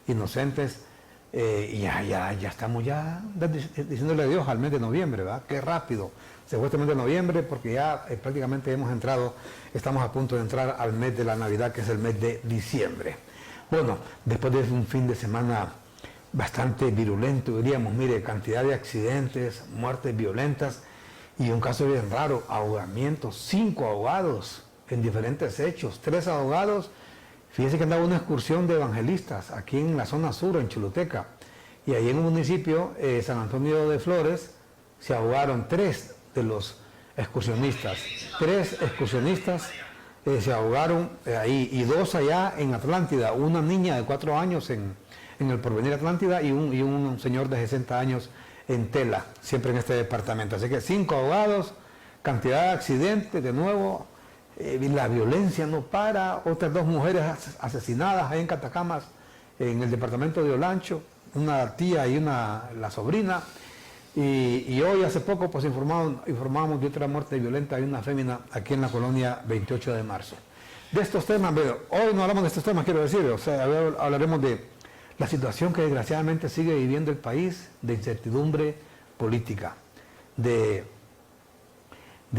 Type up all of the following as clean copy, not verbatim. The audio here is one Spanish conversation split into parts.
inocentes. Y ya estamos diciéndole adiós al mes de noviembre, ¿verdad? Qué rápido se fue este mes de noviembre, porque ya prácticamente estamos a punto de entrar al mes de la Navidad, que es el mes de diciembre. Bueno, después de un fin de semana bastante virulento, diríamos, mire, cantidad de accidentes, muertes violentas y un caso bien raro, ahogamientos, 5 ahogados en diferentes hechos, 3 ahogados. Fíjese que andaba una excursión de evangelistas aquí en la zona sur, en Choluteca, y ahí en un municipio, San Antonio de Flores, se ahogaron 3 de los excursionistas. 3 excursionistas se ahogaron ahí, y 2 allá en Atlántida, una niña de 4 años en el Porvenir Atlántida y un señor de 60 años en Tela, siempre en este departamento. Así que 5 ahogados, cantidad de accidentes, de nuevo. La violencia no para, otras 2 mujeres asesinadas ahí en Catacamas, en el departamento de Olancho, una tía y la sobrina, y hoy hace poco pues informábamos de otra muerte violenta de una fémina aquí en la colonia 28 de marzo. De estos temas, hoy no hablamos de estos temas, quiero decir, o sea, hablaremos de la situación que desgraciadamente sigue viviendo el país, de incertidumbre política, de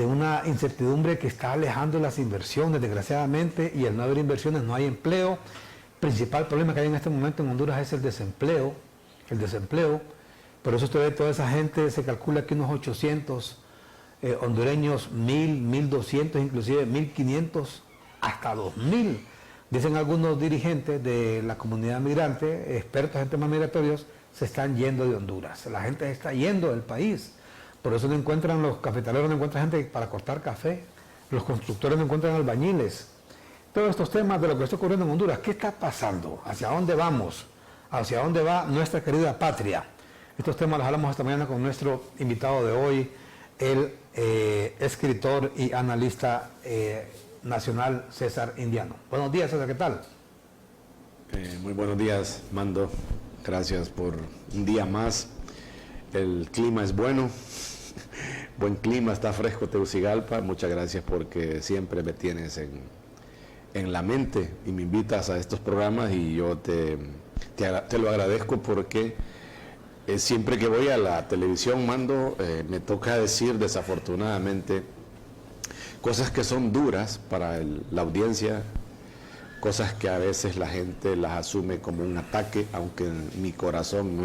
una incertidumbre que está alejando las inversiones, desgraciadamente, y al no haber inversiones no hay empleo. El principal problema que hay en este momento en Honduras es el desempleo. Por eso usted ve toda esa gente, se calcula que unos 800 hondureños, 1.000, 1.200, inclusive 1.500, hasta 2.000. Dicen algunos dirigentes de la comunidad migrante, expertos en temas migratorios, se están yendo de Honduras. La gente se está yendo del país. Por eso no encuentran los cafetaleros, no encuentran gente para cortar café, los constructores no encuentran albañiles. Todos estos temas de lo que está ocurriendo en Honduras, ¿qué está pasando? ¿Hacia dónde vamos? ¿Hacia dónde va nuestra querida patria? Estos temas los hablamos esta mañana con nuestro invitado de hoy, el escritor y analista nacional César Indiano. Buenos días, César, ¿qué tal? Muy buenos días, Mando. Gracias por un día más. El clima es bueno, buen clima, está fresco Tegucigalpa. Muchas gracias porque siempre me tienes en la mente y me invitas a estos programas, y yo te lo agradezco porque siempre que voy a la televisión, Mando, me toca decir desafortunadamente cosas que son duras para la audiencia, cosas que a veces la gente las asume como un ataque, aunque en mi corazón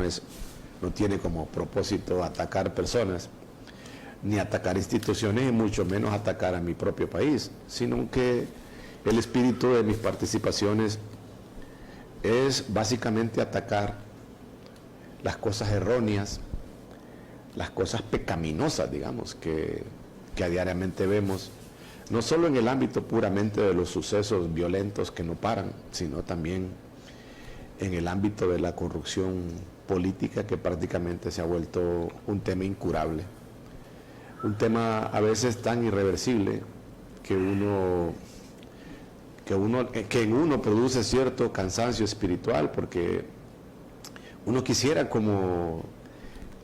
no tiene como propósito atacar personas, ni atacar instituciones, y mucho menos atacar a mi propio país, sino que el espíritu de mis participaciones es básicamente atacar las cosas erróneas, las cosas pecaminosas, digamos, que diariamente vemos, no solo en el ámbito puramente de los sucesos violentos que no paran, sino también en el ámbito de la corrupción política, que prácticamente se ha vuelto un tema incurable, un tema a veces tan irreversible que en uno produce cierto cansancio espiritual, porque uno quisiera como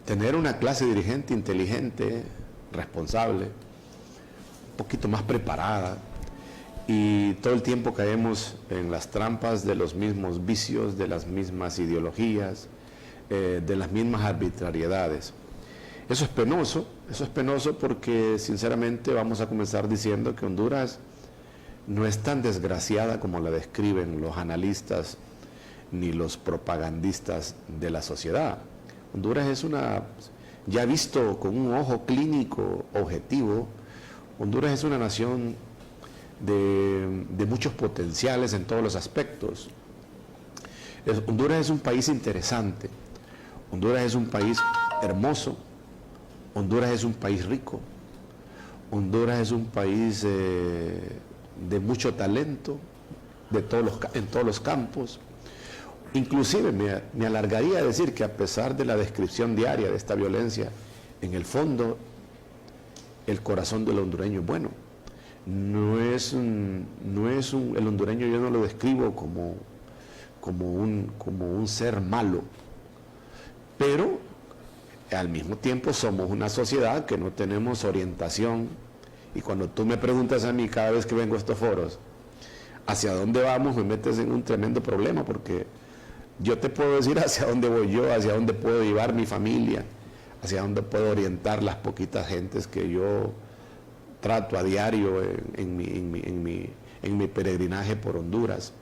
tener una clase dirigente inteligente, responsable, un poquito más preparada, y todo el tiempo caemos en las trampas de los mismos vicios, de las mismas ideologías, de las mismas arbitrariedades. Eso es penoso porque sinceramente vamos a comenzar diciendo que Honduras no es tan desgraciada como la describen los analistas ni los propagandistas de la sociedad. Honduras es ya visto con un ojo clínico objetivo, Honduras es una nación de muchos potenciales en todos los aspectos. Honduras es un país interesante, Honduras es un país hermoso, Honduras es un país rico, Honduras es un país de mucho talento en todos los campos. Inclusive me alargaría a decir que, a pesar de la descripción diaria de esta violencia, en el fondo el corazón del hondureño es bueno. El hondureño yo no lo describo como un ser malo, pero al mismo tiempo somos una sociedad que no tenemos orientación, y cuando tú me preguntas a mí cada vez que vengo a estos foros hacia dónde vamos, me metes en un tremendo problema, porque Yo te puedo decir hacia dónde voy yo, hacia dónde puedo llevar mi familia, hacia dónde puedo orientar las poquitas gentes que yo trato a diario en mi peregrinaje por Honduras.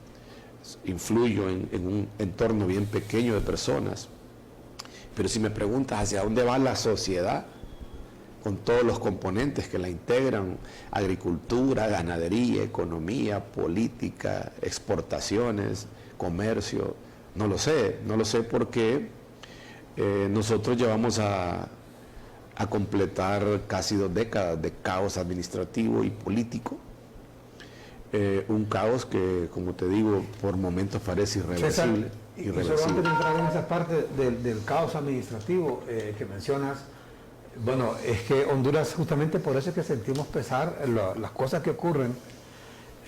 Influyo en un entorno bien pequeño de personas. Pero si me preguntas hacia dónde va la sociedad, con todos los componentes que la integran, agricultura, ganadería, economía, política, exportaciones, comercio, no lo sé porque nosotros llevamos a completar casi 2 décadas de caos administrativo y político, un caos que, como te digo, por momentos parece irreversible. Y solo antes de entrar en esa parte del caos administrativo que mencionas, bueno, es que Honduras, justamente por eso es que sentimos pesar las cosas que ocurren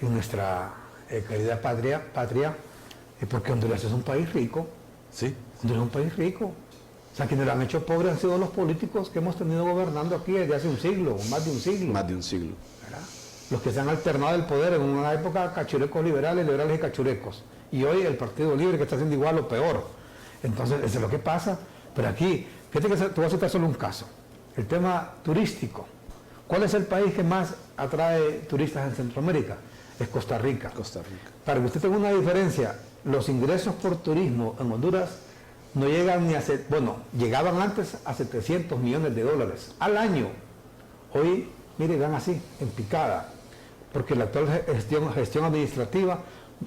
en nuestra querida patria, porque Honduras es un país rico. Sí. Honduras es un país rico. O sea, quienes lo han hecho pobre han sido los políticos que hemos tenido gobernando aquí desde hace un siglo, o más de un siglo. Más de un siglo. ¿Verdad? Los que se han alternado el poder en una época, cachurecos liberales, liberales y cachurecos. Y hoy el Partido Libre, que está haciendo igual o peor. Entonces, eso es lo que pasa. Pero aquí, fíjate que te voy a citar solo un caso. El tema turístico. ¿Cuál es el país que más atrae turistas en Centroamérica? Es Costa Rica. Costa Rica. Para que usted tenga una diferencia, los ingresos por turismo en Honduras no llegan ni a... Bueno, llegaban antes a 700 millones de dólares al año. Hoy, mire, van así, en picada. Porque la actual gestión administrativa,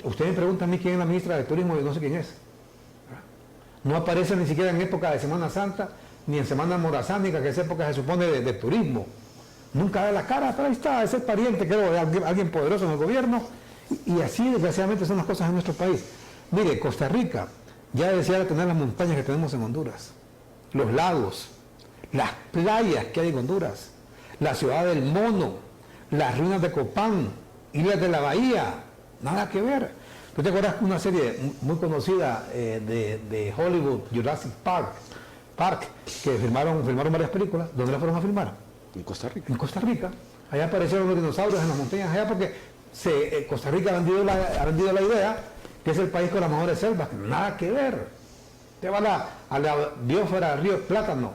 usted me pregunta a mí quién es la ministra de Turismo, yo no sé quién es. No aparece ni siquiera en época de Semana Santa, ni en Semana Morazánica, que es época se supone de turismo. Nunca da la cara, pero ahí está, es el pariente, creo, de alguien poderoso en el gobierno. Y así, desgraciadamente, son las cosas en nuestro país. Mire, Costa Rica ya deseara tener las montañas que tenemos en Honduras, los lagos, las playas que hay en Honduras, la ciudad del Mono, las ruinas de Copán, Islas de la Bahía, nada que ver. ¿Tú te acuerdas de una serie muy conocida de Hollywood, Jurassic Park, que filmaron varias películas? ¿Dónde las fueron a filmar? En Costa Rica. En Costa Rica. Allá aparecieron los dinosaurios en las montañas allá porque Costa Rica ha vendido la idea que es el país con las mejores selvas. Nada que ver. Te va a la biosfera del río Plátano,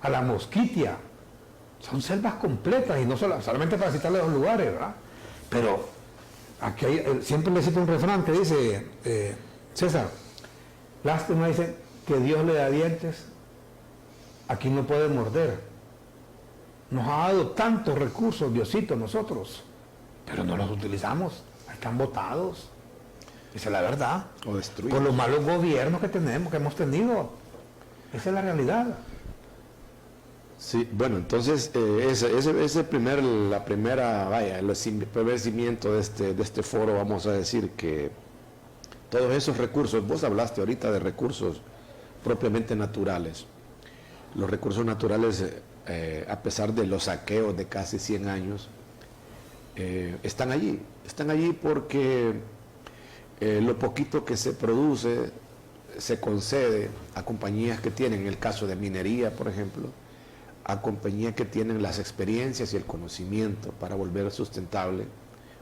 a la Mosquitia. Son selvas completas y no solamente para citarle los lugares, ¿verdad? Pero aquí siempre le cito un refrán que dice, César, lástima, dice, que Dios le da dientes a quien no puede morder. Nos ha dado tantos recursos, Diosito, nosotros, pero no los utilizamos, están botados. Esa es la verdad. O destruidos. Por los malos gobiernos que hemos tenido. Esa es la realidad. Sí, bueno, entonces el primer cimiento de este foro, vamos a decir que todos esos recursos, vos hablaste ahorita de recursos propiamente naturales. Los recursos naturales, a pesar de los saqueos de casi 100 años, están allí porque lo poquito que se produce se concede a compañías que tienen, en el caso de minería, por ejemplo, a compañías que tienen las experiencias y el conocimiento para volver sustentable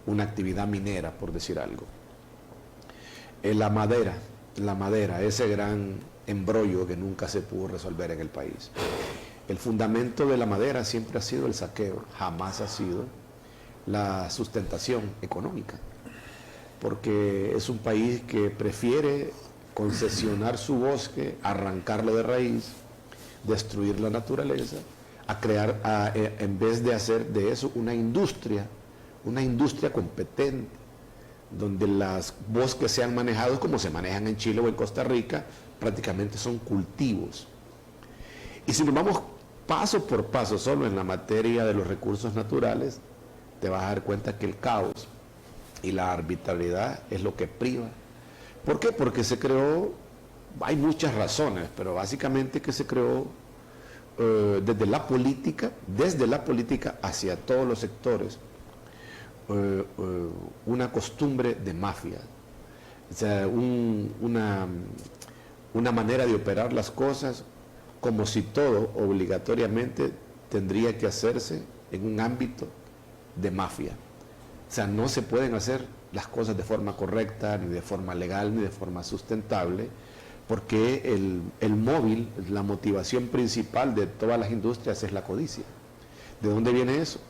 una actividad minera, por decir algo. La madera, ese gran embrollo que nunca se pudo resolver en el país. El fundamento de la madera siempre ha sido el saqueo, jamás ha sido la sustentación económica, porque es un país que prefiere concesionar su bosque, arrancarlo de raíz, destruir la naturaleza, en vez de hacer de eso una industria competente, donde los bosques sean manejados como se manejan en Chile o en Costa Rica, prácticamente son cultivos. Y si nos vamos paso por paso solo en la materia de los recursos naturales, te vas a dar cuenta que el caos y la arbitrariedad es lo que priva. ¿Por qué? Porque se creó, hay muchas razones, pero básicamente que se creó desde la política hacia todos los sectores, una costumbre de mafia, o sea, una manera de operar las cosas como si todo obligatoriamente tendría que hacerse en un ámbito de mafia. O sea, no se pueden hacer las cosas de forma correcta, ni de forma legal, ni de forma sustentable, porque el móvil, la motivación principal de todas las industrias es la codicia. ¿De dónde viene eso?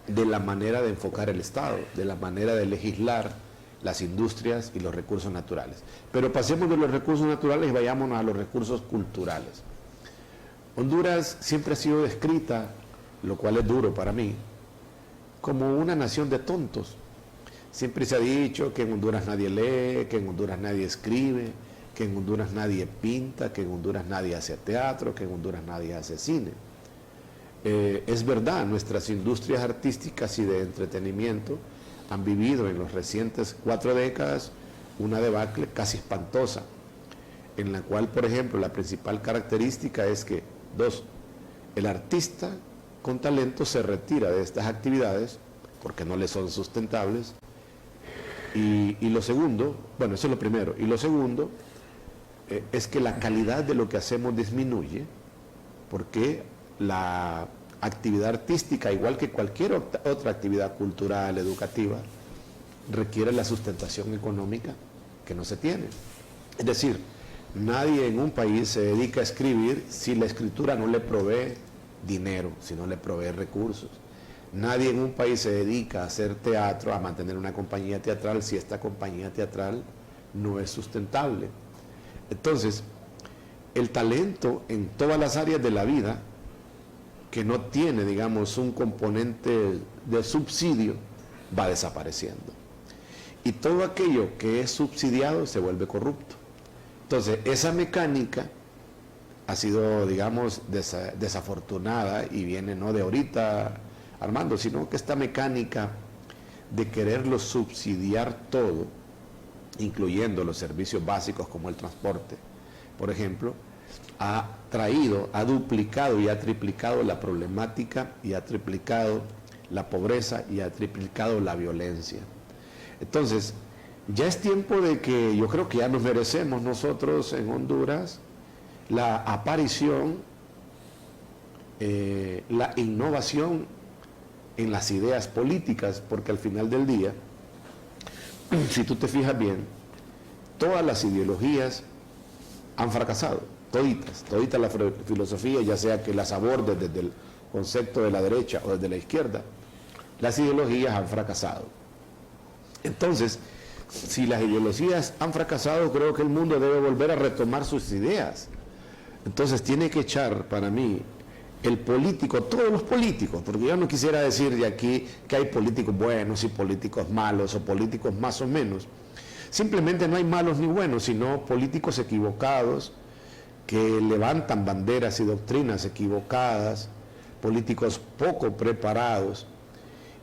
De la manera de enfocar el Estado, de la manera de legislar las industrias y los recursos naturales. Pero pasemos de los recursos naturales y vayámonos a los recursos culturales. Honduras siempre ha sido descrita, lo cual es duro para mí, como una nación de tontos. Siempre se ha dicho que en Honduras nadie lee, que en Honduras nadie escribe, que en Honduras nadie pinta, que en Honduras nadie hace teatro, que en Honduras nadie hace cine. Es verdad, nuestras industrias artísticas y de entretenimiento han vivido en los recientes 4 décadas una debacle casi espantosa, en la cual, por ejemplo, la principal característica es que, el artista con talento se retira de estas actividades porque no le son sustentables, y lo segundo, bueno, eso es lo primero, y lo segundo es que la calidad de lo que hacemos disminuye, porque la actividad artística, igual que cualquier otra actividad cultural, educativa, requiere la sustentación económica que no se tiene. Es decir, nadie en un país se dedica a escribir si la escritura no le provee dinero, si no le provee recursos. Nadie en un país se dedica a hacer teatro, a mantener una compañía teatral, si esta compañía teatral no es sustentable. Entonces, el talento en todas las áreas de la vida, que no tiene, digamos, un componente de subsidio, va desapareciendo. Y todo aquello que es subsidiado se vuelve corrupto. Entonces, esa mecánica ha sido, digamos, desafortunada y viene no de ahorita, Armando, sino que esta mecánica de quererlo subsidiar todo, incluyendo los servicios básicos como el transporte, por ejemplo, ha traído, ha duplicado y ha triplicado la problemática y ha triplicado la pobreza y ha triplicado la violencia. Entonces, ya es tiempo de que yo creo que ya nos merecemos nosotros en Honduras la aparición, la innovación en las ideas políticas, porque al final del día, si tú te fijas bien, todas las ideologías han fracasado, todita la filosofía, ya sea que las abordes desde el concepto de la derecha o desde la izquierda, las ideologías han fracasado. Entonces, si las ideologías han fracasado, creo que el mundo debe volver a retomar sus ideas. Entonces tiene que echar, para mí, el político, todos los políticos, porque yo no quisiera decir de aquí que hay políticos buenos y políticos malos o políticos más o menos. Simplemente no hay malos ni buenos, sino políticos equivocados que levantan banderas y doctrinas equivocadas, políticos poco preparados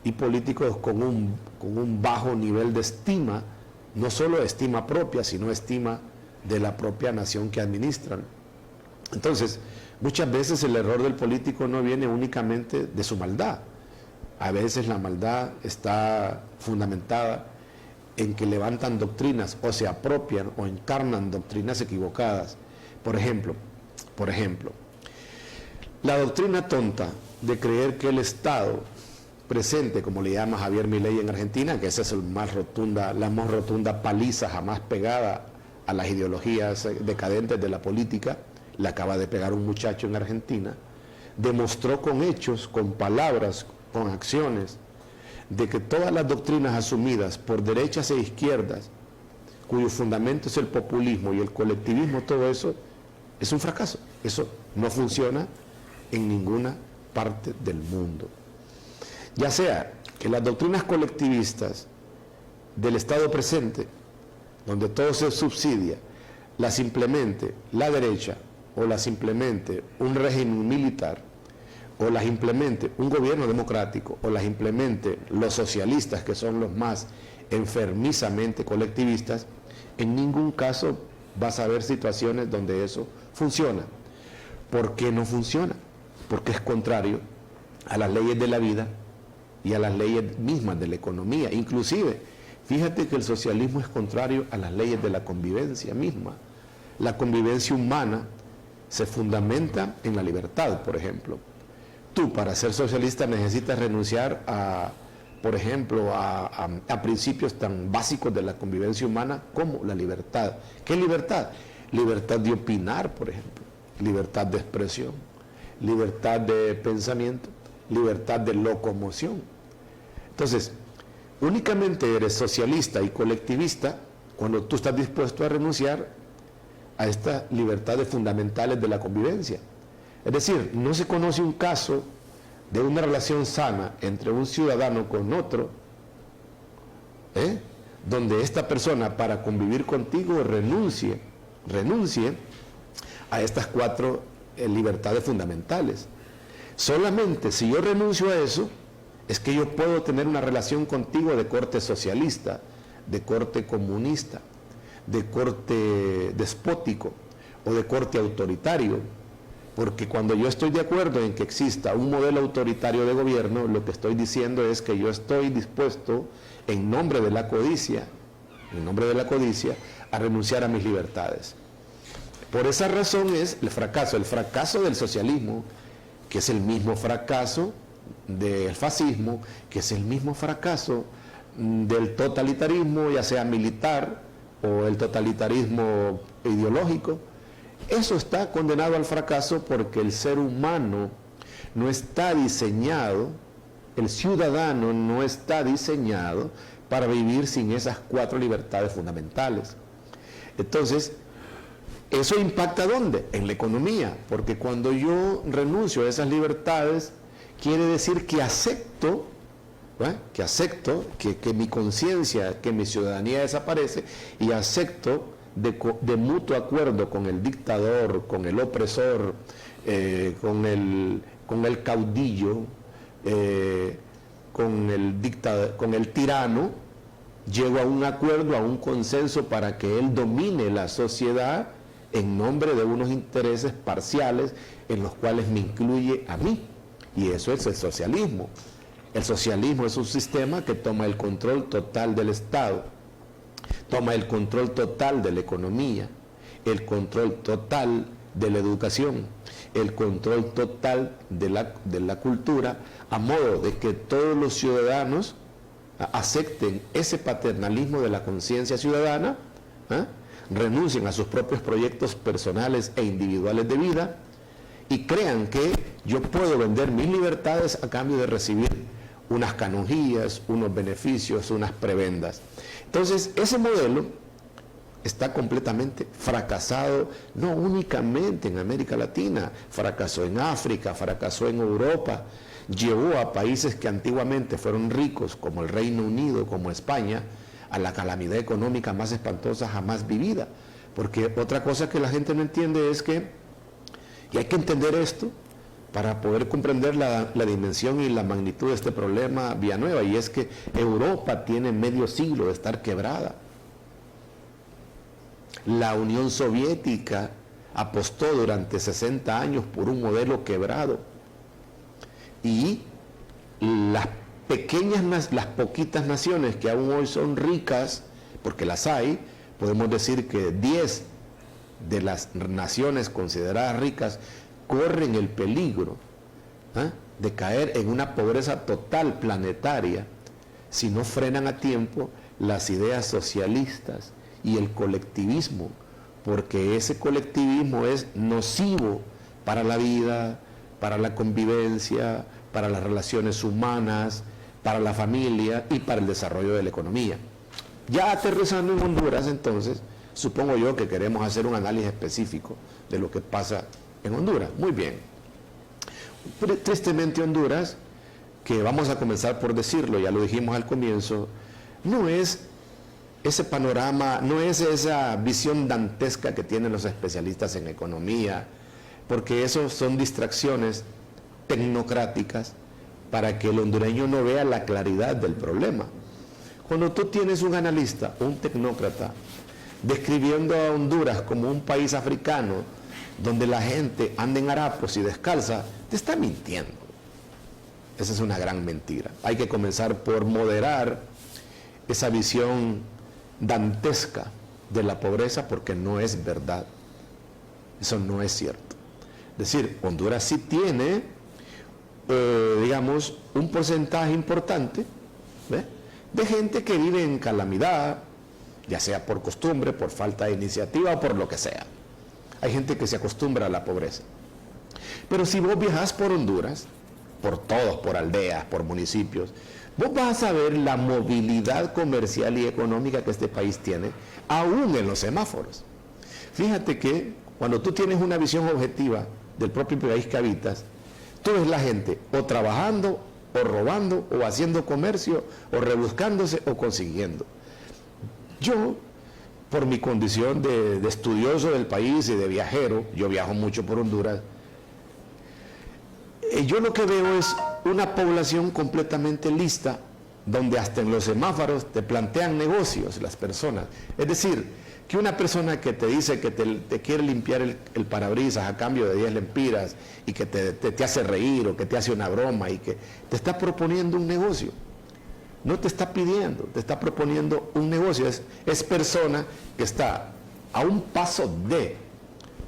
y políticos con un bajo nivel de estima, no solo de estima propia, sino estima de la propia nación que administran. Entonces, muchas veces el error del político no viene únicamente de su maldad. A veces la maldad está fundamentada en que levantan doctrinas o se apropian o encarnan doctrinas equivocadas. Por ejemplo, la doctrina tonta de creer que el Estado presente, como le llama Javier Milei en Argentina, que esa es la más rotunda paliza jamás pegada a las ideologías decadentes de la política, le acaba de pegar un muchacho en Argentina, demostró con hechos, con palabras, con acciones, de que todas las doctrinas asumidas por derechas e izquierdas, cuyo fundamento es el populismo y el colectivismo, todo eso es un fracaso. Eso no funciona en ninguna parte del mundo. Ya sea que las doctrinas colectivistas del Estado presente, donde todo se subsidia, las implemente la derecha, o las implemente un régimen militar, o las implemente un gobierno democrático, o las implemente los socialistas, que son los más enfermizamente colectivistas, en ningún caso vas a ver situaciones donde eso funciona. ¿Por qué no funciona? Porque es contrario a las leyes de la vida y a las leyes mismas de la economía. Inclusive, fíjate que el socialismo es contrario a las leyes de la convivencia misma. La convivencia humana se fundamenta en la libertad, por ejemplo. Tú, para ser socialista, necesitas renunciar a, por ejemplo, a principios tan básicos de la convivencia humana como la libertad. ¿Qué libertad? libertad de opinar, por ejemplo, libertad de expresión, libertad de pensamiento, libertad de locomoción. Entonces, únicamente eres socialista y colectivista cuando tú estás dispuesto a renunciar a estas libertades fundamentales de la convivencia. Es decir, no se conoce un caso de una relación sana entre un ciudadano con otro, donde esta persona para convivir contigo renuncie a estas 4 libertades fundamentales. Solamente si yo renuncio a eso, es que yo puedo tener una relación contigo de corte socialista, de corte comunista, de corte despótico o de corte autoritario, porque cuando yo estoy de acuerdo en que exista un modelo autoritario de gobierno, lo que estoy diciendo es que yo estoy dispuesto, en nombre de la codicia, a renunciar a mis libertades. Por esa razón es el fracaso del socialismo, que es el mismo fracaso del fascismo, que es el mismo fracaso del totalitarismo, ya sea militar o el totalitarismo ideológico. Eso está condenado al fracaso porque el ser humano no está diseñado, el ciudadano no está diseñado para vivir sin esas 4 libertades fundamentales. Entonces, ¿eso impacta ¿dónde? En la economía, porque cuando yo renuncio a esas libertades, quiere decir que acepto, que mi conciencia, que mi ciudadanía desaparece, y acepto de mutuo acuerdo con el dictador, con el opresor, con el caudillo, con el tirano, llego a un acuerdo, a un consenso para que él domine la sociedad en nombre de unos intereses parciales en los cuales me incluye a mí. Y eso es el socialismo. El socialismo es un sistema que toma el control total del Estado, toma el control total de la economía, el control total de la educación, el control total de la cultura, a modo de que todos los ciudadanos acepten ese paternalismo de la conciencia ciudadana, renuncien a sus propios proyectos personales e individuales de vida y crean que yo puedo vender mis libertades a cambio de recibir unas canonjías, unos beneficios, unas prebendas. Entonces, ese modelo está completamente fracasado, no únicamente en América Latina, fracasó en África, fracasó en Europa, llevó a países que antiguamente fueron ricos, como el Reino Unido, como España, a la calamidad económica más espantosa jamás vivida. Porque otra cosa que la gente no entiende es que, y hay que entender esto, para poder comprender la dimensión y la magnitud de este problema, Villanueva, y es que Europa tiene medio siglo de estar quebrada. La Unión Soviética apostó durante 60 años por un modelo quebrado. Y las poquitas naciones que aún hoy son ricas, porque las hay, podemos decir que 10 de las naciones consideradas ricas corren el peligro de caer en una pobreza total planetaria si no frenan a tiempo las ideas socialistas y el colectivismo, porque ese colectivismo es nocivo para la vida, para la convivencia, para las relaciones humanas, para la familia y para el desarrollo de la economía. Ya aterrizando en Honduras, entonces, supongo yo que queremos hacer un análisis específico de lo que pasa en Honduras. Muy bien. Tristemente Honduras, que vamos a comenzar por decirlo, ya lo dijimos al comienzo, no es ese panorama, no es esa visión dantesca que tienen los especialistas en economía, porque eso son distracciones tecnocráticas para que el hondureño no vea la claridad del problema. Cuando tú tienes un analista, un tecnócrata, describiendo a Honduras como un país africano, donde la gente anda en harapos y descalza, te está mintiendo. Esa es una gran mentira. Hay que comenzar por moderar esa visión dantesca de la pobreza, porque no es verdad. Eso no es cierto. Es decir, Honduras sí tiene, digamos, un porcentaje importante de gente que vive en calamidad, ya sea por costumbre, por falta de iniciativa o por lo que sea. hay gente que se acostumbra a la pobreza. Pero si vos viajás por Honduras, por todos, por aldeas, por municipios, vos vas a ver la movilidad comercial y económica que este país tiene, aún en los semáforos. Fíjate que cuando tú tienes una visión objetiva del propio país que habitas, tú ves la gente o trabajando, o robando, o haciendo comercio, o rebuscándose, o consiguiendo. Yo, por mi condición de estudioso del país y de viajero, yo viajo mucho por Honduras, yo lo que veo es una población completamente lista, donde hasta en los semáforos te plantean negocios las personas. Es decir, que una persona que te dice que te quiere limpiar el parabrisas a cambio de 10 lempiras y que te hace reír o que te hace una broma y que te está proponiendo un negocio. No te está pidiendo, te está proponiendo un negocio. Es persona que está a un paso de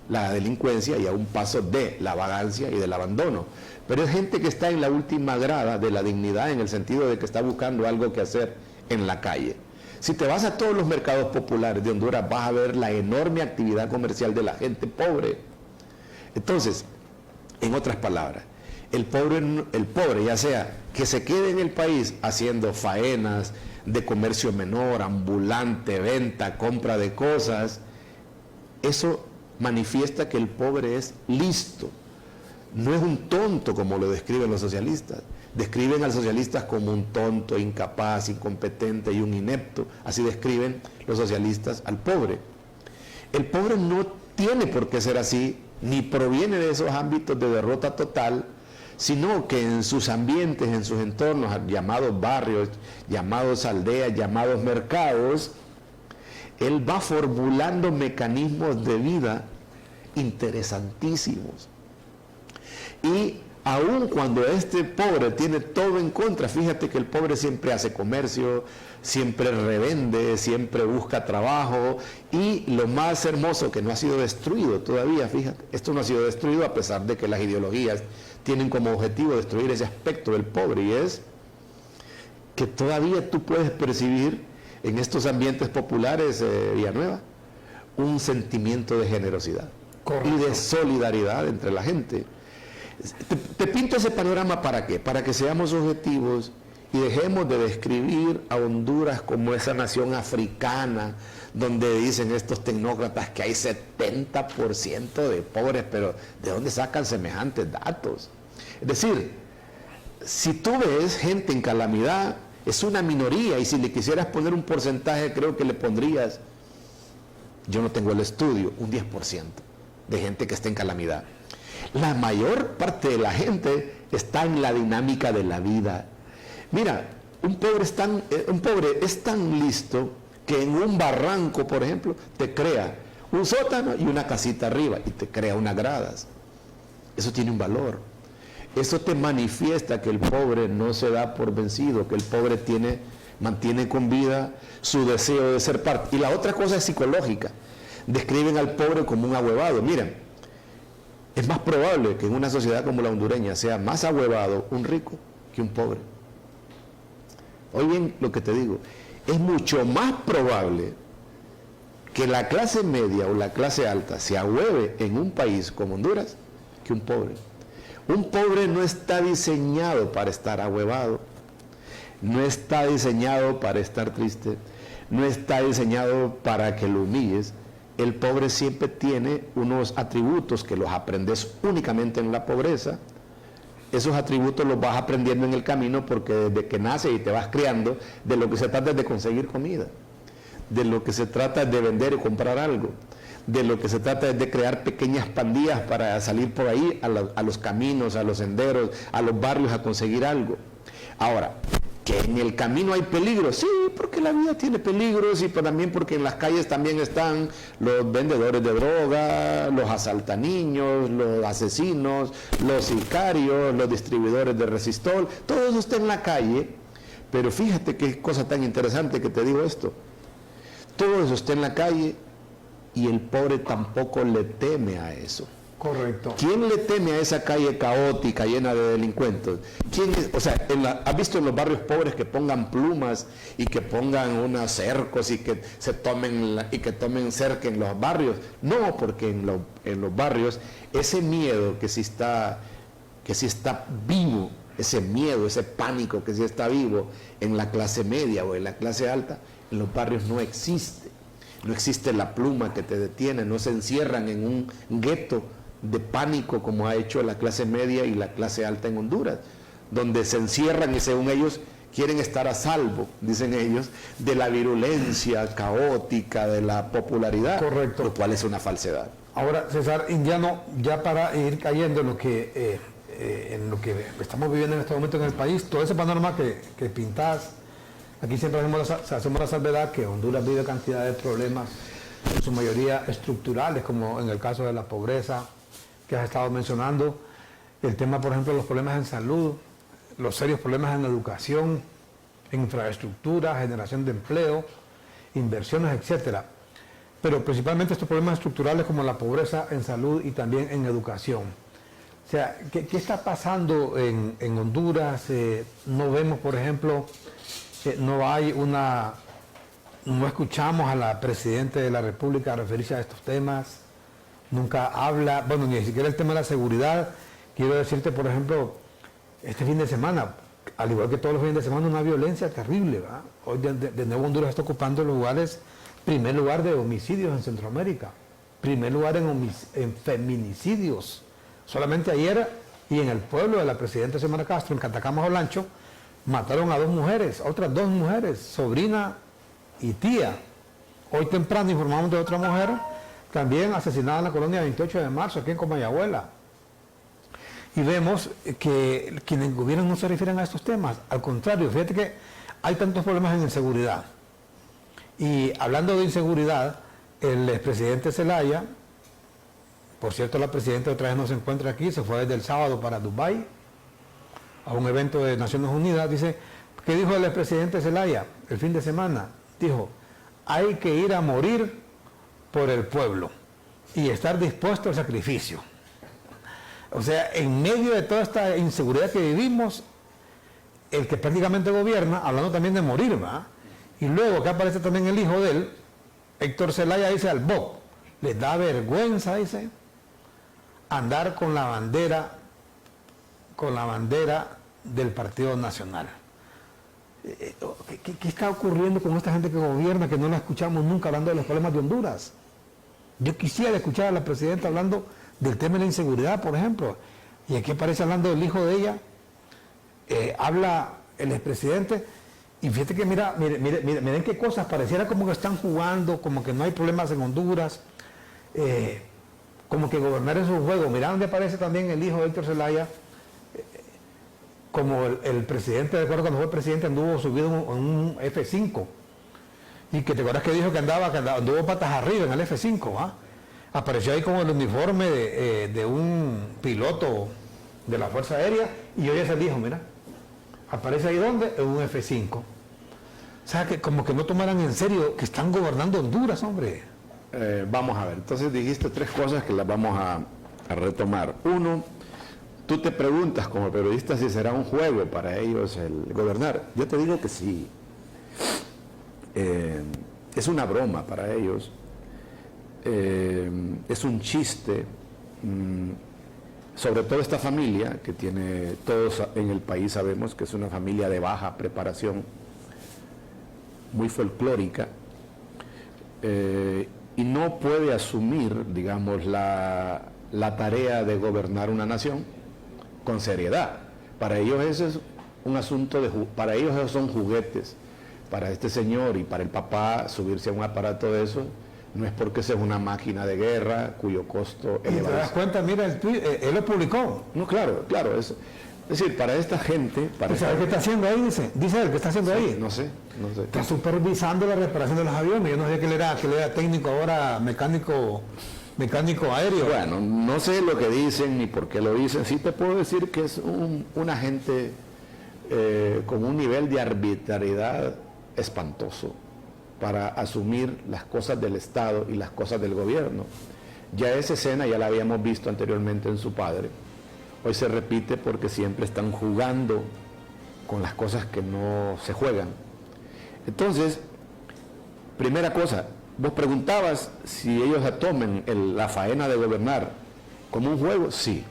la delincuencia y a un paso de la vagancia y del abandono. Pero es gente que está en la última grada de la dignidad, en el sentido de que está buscando algo que hacer en la calle. Si te vas a todos los mercados populares de Honduras, vas a ver la enorme actividad comercial de la gente pobre. Entonces, en otras palabras, el pobre, ya sea que se quede en el país haciendo faenas de comercio menor, ambulante, venta, compra de cosas, eso manifiesta que el pobre es listo. No es un tonto como lo describen los socialistas. Describen al socialista como un tonto, incapaz, incompetente y un inepto. Así describen los socialistas al pobre. El pobre no tiene por qué ser así, ni proviene de esos ámbitos de derrota total, sino que en sus ambientes, en sus entornos, llamados barrios, llamados aldeas, llamados mercados, él va formulando mecanismos de vida interesantísimos. Y aun cuando este pobre tiene todo en contra, fíjate que el pobre siempre hace comercio, siempre revende, siempre busca trabajo, y lo más hermoso, que no ha sido destruido todavía, fíjate, esto no ha sido destruido a pesar de que las ideologías tienen como objetivo destruir ese aspecto del pobre, y es que todavía tú puedes percibir en estos ambientes populares, Villanueva, un sentimiento de generosidad. Correcto. Y de solidaridad entre la gente. Te pinto ese panorama ¿para qué? Para que seamos objetivos y dejemos de describir a Honduras como esa nación africana donde dicen estos tecnócratas que hay 70% de pobres, pero ¿de dónde sacan semejantes datos? Es decir, si tú ves gente en calamidad, es una minoría, y si le quisieras poner un porcentaje, creo que le pondrías, yo no tengo el estudio, un 10% de gente que está en calamidad. La mayor parte de la gente está en la dinámica de la vida. Mira, un pobre es tan listo que en un barranco, por ejemplo, te crea un sótano y una casita arriba, y te crea unas gradas. Eso tiene un valor. Eso te manifiesta que el pobre no se da por vencido, que el pobre mantiene con vida su deseo de ser parte. Y la otra cosa es psicológica. Describen al pobre como un ahuevado. Miren, es más probable que en una sociedad como la hondureña sea más ahuevado un rico que un pobre. Oye bien lo que te digo, es mucho más probable que la clase media o la clase alta se ahueve en un país como Honduras que un pobre. Un pobre no está diseñado para estar ahuevado, no está diseñado para estar triste, no está diseñado para que lo humilles. El pobre siempre tiene unos atributos que los aprendes únicamente en la pobreza. Esos atributos los vas aprendiendo en el camino, porque desde que naces y te vas criando, de lo que se trata es de conseguir comida, de lo que se trata es de vender y comprar algo, de lo que se trata es de crear pequeñas pandillas para salir por ahí a los caminos, a los senderos, a los barrios a conseguir algo. Ahora, que en el camino hay peligros, sí, porque la vida tiene peligros, y también porque en las calles también están los vendedores de droga, los asaltaniños, los asesinos, los sicarios, los distribuidores de resistol, todo eso está en la calle. Pero fíjate qué cosa tan interesante que te digo esto, todo eso está en la calle y el pobre tampoco le teme a eso. Correcto. ¿Quién le teme a esa calle caótica, llena de delincuentes? O sea, ¿has visto en los barrios pobres que pongan plumas y que pongan unos cercos y que tomen cerca en los barrios? No, porque en los barrios ese miedo que sí está vivo, ese miedo, ese pánico que sí está vivo en la clase media o en la clase alta, en los barrios no existe. No existe la pluma que te detiene, no se encierran en un gueto de pánico como ha hecho la clase media y la clase alta en Honduras, donde se encierran y según ellos quieren estar a salvo, dicen ellos, de la virulencia caótica, de la popularidad. Correcto. Lo cual es una falsedad. Ahora, César Indiano, ya para ir cayendo en lo que estamos viviendo en este momento en el país, todo ese panorama que pintás, aquí siempre hacemos la salvedad que Honduras vive cantidad de problemas, en su mayoría estructurales, como en el caso de la pobreza que has estado mencionando, el tema, por ejemplo, de los problemas en salud, los serios problemas en educación, en infraestructura, generación de empleo, inversiones, etcétera. Pero principalmente estos problemas estructurales como la pobreza en salud y también en educación. O sea, ¿qué está pasando en Honduras? No vemos, por ejemplo, no escuchamos a la Presidenta de la República referirse a estos temas, nunca habla, bueno, ni siquiera el tema de la seguridad. Quiero decirte, por ejemplo, este fin de semana, al igual que todos los fines de semana, una violencia terrible, ¿verdad? Hoy de nuevo Honduras está ocupando los lugares, primer lugar de homicidios en Centroamérica, primer lugar en feminicidios. Solamente ayer, y en el pueblo de la Presidenta Xiomara Castro, en Catacamas Olancho, mataron a 2 mujeres, otras 2 mujeres, sobrina y tía. Hoy temprano informamos de otra mujer, también asesinada en la colonia 28 de marzo, aquí en Comayagüela. Y vemos que quienes en gobierno no se refieren a estos temas. Al contrario, fíjate que hay tantos problemas en inseguridad. Y hablando de inseguridad, el expresidente Zelaya, por cierto, la presidenta otra vez no se encuentra aquí, se fue desde el sábado para Dubái, a un evento de Naciones Unidas. Dice, ¿qué dijo el expresidente Zelaya el fin de semana? Dijo, hay que ir a morir por el pueblo y estar dispuesto al sacrificio. O sea, en medio de toda esta inseguridad que vivimos, el que prácticamente gobierna, hablando también de morir, ¿va? Y luego que aparece también el hijo de él, Héctor Zelaya, dice al BOC, les da vergüenza, dice, andar con la bandera del Partido Nacional. ¿Qué está ocurriendo con esta gente que gobierna, que no la escuchamos nunca hablando de los problemas de Honduras? Yo quisiera escuchar a la presidenta hablando del tema de la inseguridad, por ejemplo, y aquí aparece hablando del hijo de ella, habla el expresidente, y fíjate que miren qué cosas, pareciera como que están jugando, como que no hay problemas en Honduras, como que gobernar es un juego. Mira donde aparece también el hijo de Héctor Zelaya, como el presidente, de acuerdo, cuando fue presidente anduvo subido en un F5, y que te acuerdas que dijo que anduvo patas arriba en el F5, ¿ah? Apareció ahí con el uniforme de un piloto de la Fuerza Aérea, y hoy es el hijo, mira, aparece ahí donde, en un F5. O sea, que como que no tomaran en serio que están gobernando Honduras, hombre. Vamos a ver, entonces dijiste 3 cosas que las vamos a retomar. Uno, tú te preguntas como periodista si será un juego para ellos el gobernar. Yo te digo que sí. Es una broma para ellos. Es un chiste. Sobre todo esta familia que tiene, todos en el país sabemos que es una familia de baja preparación, muy folclórica, y no puede asumir, digamos, la tarea de gobernar una nación con seriedad. Para ellos ese es un asunto para ellos esos son juguetes. Para este señor y para el papá subirse a un aparato de eso no es porque sea una máquina de guerra cuyo costo es elevado. ¿Te das cuenta? Mira, él lo publicó. No, claro, es decir, para esta gente... ¿Sabes qué está haciendo ahí? Dice él, ¿qué está haciendo ahí? No sé. Está supervisando la reparación de los aviones. Yo no sé que él era técnico ahora, mecánico aéreo. Bueno, no sé lo que dicen ni por qué lo dicen. Sí te puedo decir que es una gente con un nivel de arbitrariedad espantoso para asumir las cosas del Estado y las cosas del gobierno. Ya esa escena ya la habíamos visto anteriormente en su padre. Hoy se repite porque siempre están jugando con las cosas que no se juegan. Entonces, primera cosa, vos preguntabas si ellos tomen la faena de gobernar como un juego. Sí,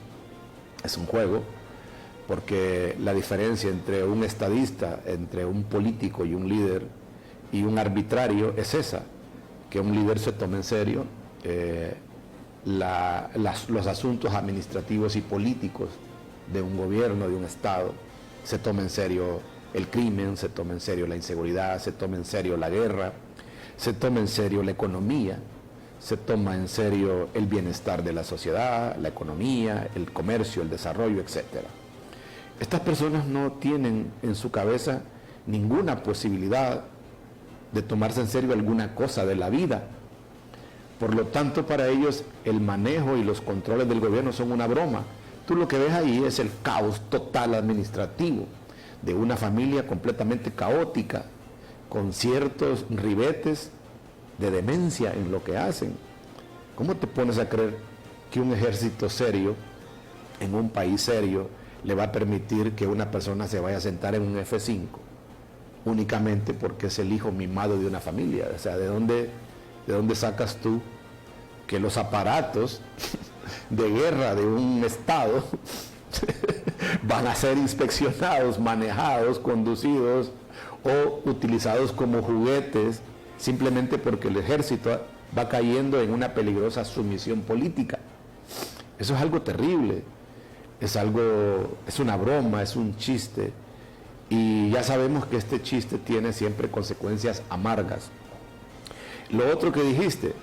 es un juego, porque la diferencia entre un estadista, entre un político y un líder y un arbitrario es esa, que un líder se tome en serio los asuntos administrativos y políticos de un gobierno, de un Estado, se tome en serio el crimen, se tome en serio la inseguridad, se tome en serio la guerra, se tome en serio la economía, se toma en serio el bienestar de la sociedad, la economía, el comercio, el desarrollo, etc. Estas personas no tienen en su cabeza ninguna posibilidad de tomarse en serio alguna cosa de la vida. Por lo tanto, para ellos el manejo y los controles del gobierno son una broma. Tú lo que ves ahí es el caos total administrativo de una familia completamente caótica, con ciertos ribetes de demencia en lo que hacen. ¿Cómo te pones a creer que un ejército serio, en un país serio, le va a permitir que una persona se vaya a sentar en un F5 únicamente porque es el hijo mimado de una familia? O sea, ¿de dónde sacas tú que los aparatos de guerra de un Estado van a ser inspeccionados, manejados, conducidos o utilizados como juguetes simplemente porque el ejército va cayendo en una peligrosa sumisión política? Eso es algo terrible, es una broma, es un chiste, y ya sabemos que este chiste tiene siempre consecuencias amargas. Lo otro que dijiste,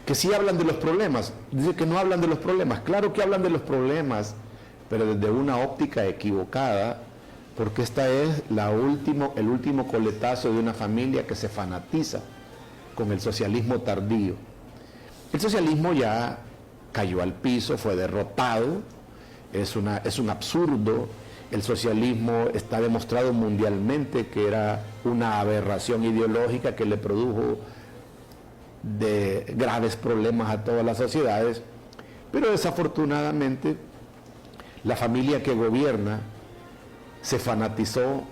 que sí hablan de los problemas, dice que no hablan de los problemas. Claro que hablan de los problemas, pero desde una óptica equivocada, porque esta es el último coletazo de una familia que se fanatiza con el socialismo tardío. El socialismo ya cayó al piso, fue derrotado, es un absurdo. El socialismo está demostrado mundialmente que era una aberración ideológica que le produjo de graves problemas a todas las sociedades, pero desafortunadamente la familia que gobierna se fanatizó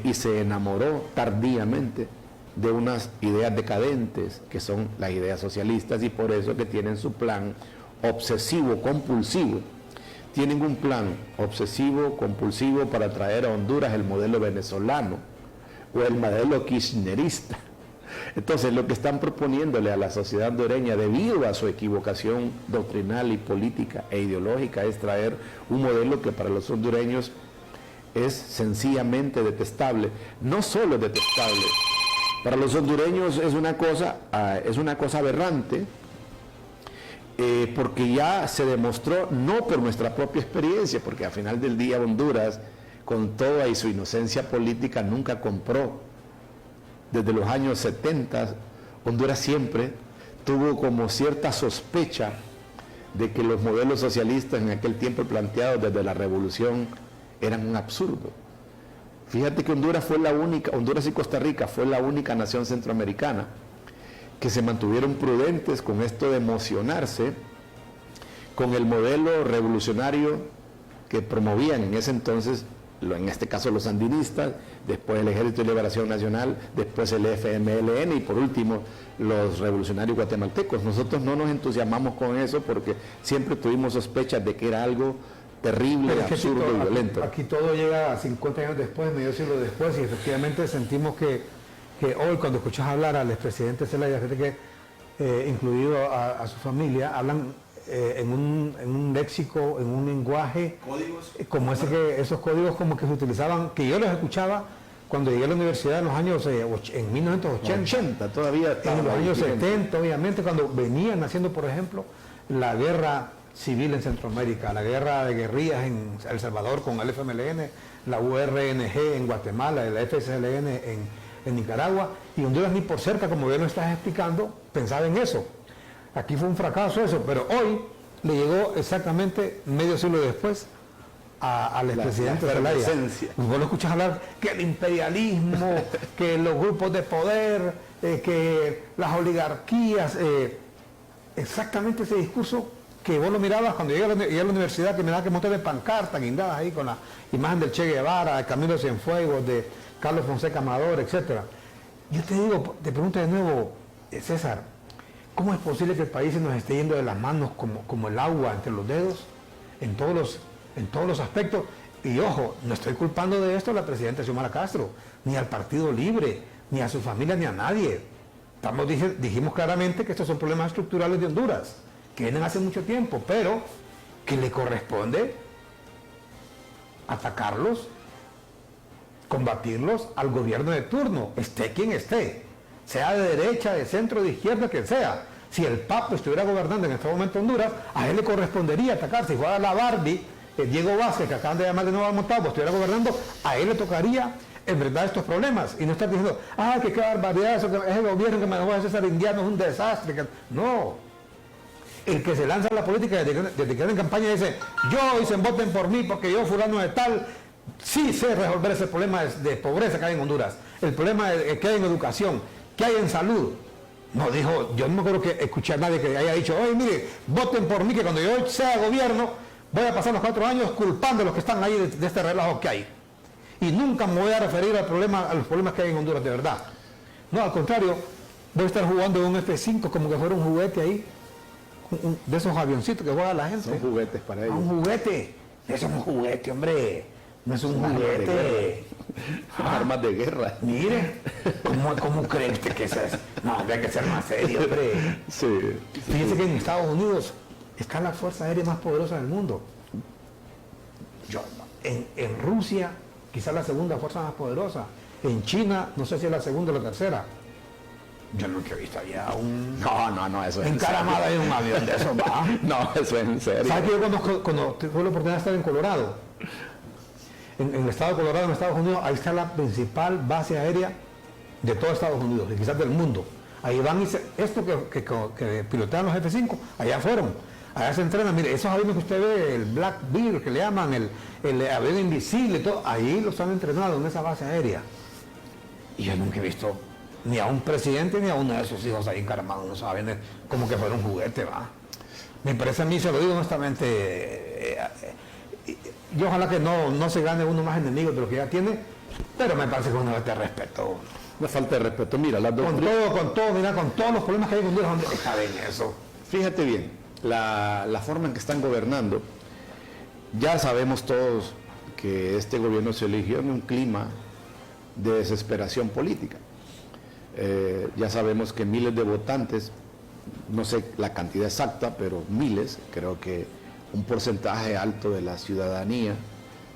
y se enamoró tardíamente de unas ideas decadentes que son las ideas socialistas, y por eso que tienen su plan obsesivo compulsivo. Tienen un plan obsesivo compulsivo para traer a Honduras el modelo venezolano o el modelo kirchnerista. Entonces, lo que están proponiéndole a la sociedad hondureña, debido a su equivocación doctrinal y política e ideológica, es traer un modelo que para los hondureños es sencillamente detestable. No solo es detestable, para los hondureños es una cosa aberrante, porque ya se demostró, no por nuestra propia experiencia, porque al final del día Honduras, con toda y su inocencia política, nunca compró. Desde los años 70, Honduras siempre tuvo como cierta sospecha de que los modelos socialistas en aquel tiempo planteados desde la revolución eran un absurdo. Fíjate que Honduras y Costa Rica fue la única nación centroamericana que se mantuvieron prudentes con esto de emocionarse con el modelo revolucionario que promovían en ese entonces, en este caso los sandinistas, después el Ejército de Liberación Nacional, después el FMLN y por último los revolucionarios guatemaltecos. Nosotros no nos entusiasmamos con eso porque siempre tuvimos sospechas de que era algo terrible, absurdo y violento. Aquí todo llega 50 años después, medio siglo después, y efectivamente sentimos que hoy cuando escuchas hablar al expresidente Zelaya, fíjate que incluido a su familia, hablan en un léxico, en un lenguaje, códigos como esos códigos como que se utilizaban, que yo los escuchaba cuando llegué a la universidad en los años, en 1980, todavía en los años 70, obviamente, cuando venían haciendo, por ejemplo, la guerra civil en Centroamérica, la guerra de guerrillas en El Salvador con el FMLN, la URNG en Guatemala, la FSLN en Nicaragua, y Honduras ni por cerca, como bien lo estás explicando, pensaba en eso. Aquí fue un fracaso eso, pero hoy le llegó exactamente medio siglo después al expresidente Zelaya. Vos lo escuchas hablar que el imperialismo, que los grupos de poder, que las oligarquías, exactamente ese discurso que vos lo mirabas cuando llegué a la universidad, que me daba que montar de pancartas guindadas ahí con la imagen del Che Guevara, de Camilo Cienfuegos, de Carlos Fonseca Amador, etc. Yo te digo, te pregunto de nuevo, César, ¿cómo es posible que el país se nos esté yendo de las manos como el agua entre los dedos en todos los aspectos? Y ojo, no estoy culpando de esto a la presidenta Xiomara Castro, ni al Partido Libre, ni a su familia, ni a nadie. Dijimos claramente que estos son problemas estructurales de Honduras, que vienen hace mucho tiempo, pero que le corresponde atacarlos, combatirlos al gobierno de turno, esté quien esté, sea de derecha, de centro, de izquierda, quien sea. Si el Papa estuviera gobernando en este momento Honduras, a él le correspondería atacar. Si fuera la Barbie, Diego Vázquez, que acaban de llamar de nuevo a Montalvo, estuviera gobernando, a él le tocaría enfrentar estos problemas y no estar diciendo, que qué barbaridad, eso que es el gobierno que me dejó de César Indiano, es un desastre. No. El que se lanza a la política desde que está en campaña dice, yo dicen voten por mí porque yo fulano de tal, sí sé resolver ese problema de pobreza que hay en Honduras, el problema que hay en educación, que hay en salud. No dijo, yo no me acuerdo que escuché a nadie que haya dicho, oye mire, voten por mí que cuando yo sea gobierno voy a pasar los 4 años culpando a los que están ahí de este relajo que hay. Y nunca me voy a referir a los problemas que hay en Honduras de verdad. No, al contrario, voy a estar jugando en un F5 como que fuera un juguete ahí, de esos avioncitos que juega la gente. Son juguetes para ellos. Un juguete. Eso es un juguete, hombre. No es un juguete. Armas de guerra. Mire, ¿cómo cree usted que es eso? No, habría que ser más serio, hombre. Sí. Fíjese que en Estados Unidos está la fuerza aérea más poderosa del mundo. En Rusia, quizás la segunda fuerza más poderosa. En China, no sé si es la segunda o la tercera. Yo nunca he visto allá No, eso es encaramado hay un avión de esos, va. No, eso es en serio. ¿Sabes que yo cuando tuve la oportunidad de estar en Colorado, en el estado de Colorado, en Estados Unidos, ahí está la principal base aérea de todo Estados Unidos, y quizás del mundo. Ahí van esto que pilotean los F-5, allá fueron. Allá se entrenan, mire, esos aviones que usted ve, el Black Bear, que le llaman, el avión invisible, todo, ahí los han entrenado en esa base aérea. Y yo nunca he visto ni a un presidente ni a uno de sus hijos ahí encaramados en esos aviones como que fuera un juguete, va. Me parece a mí, se lo digo honestamente, yo ojalá que no se gane uno más enemigos de lo que ya tiene, pero me parece que uno debe tener respeto. Una falta de respeto. Mira, las dos... Con todos los problemas que hay con Honduras, ¿dónde está bien eso? Fíjate bien, la forma en que están gobernando, ya sabemos todos que este gobierno se eligió en un clima de desesperación política. Ya sabemos que miles de votantes, no sé la cantidad exacta, pero miles, creo que un porcentaje alto de la ciudadanía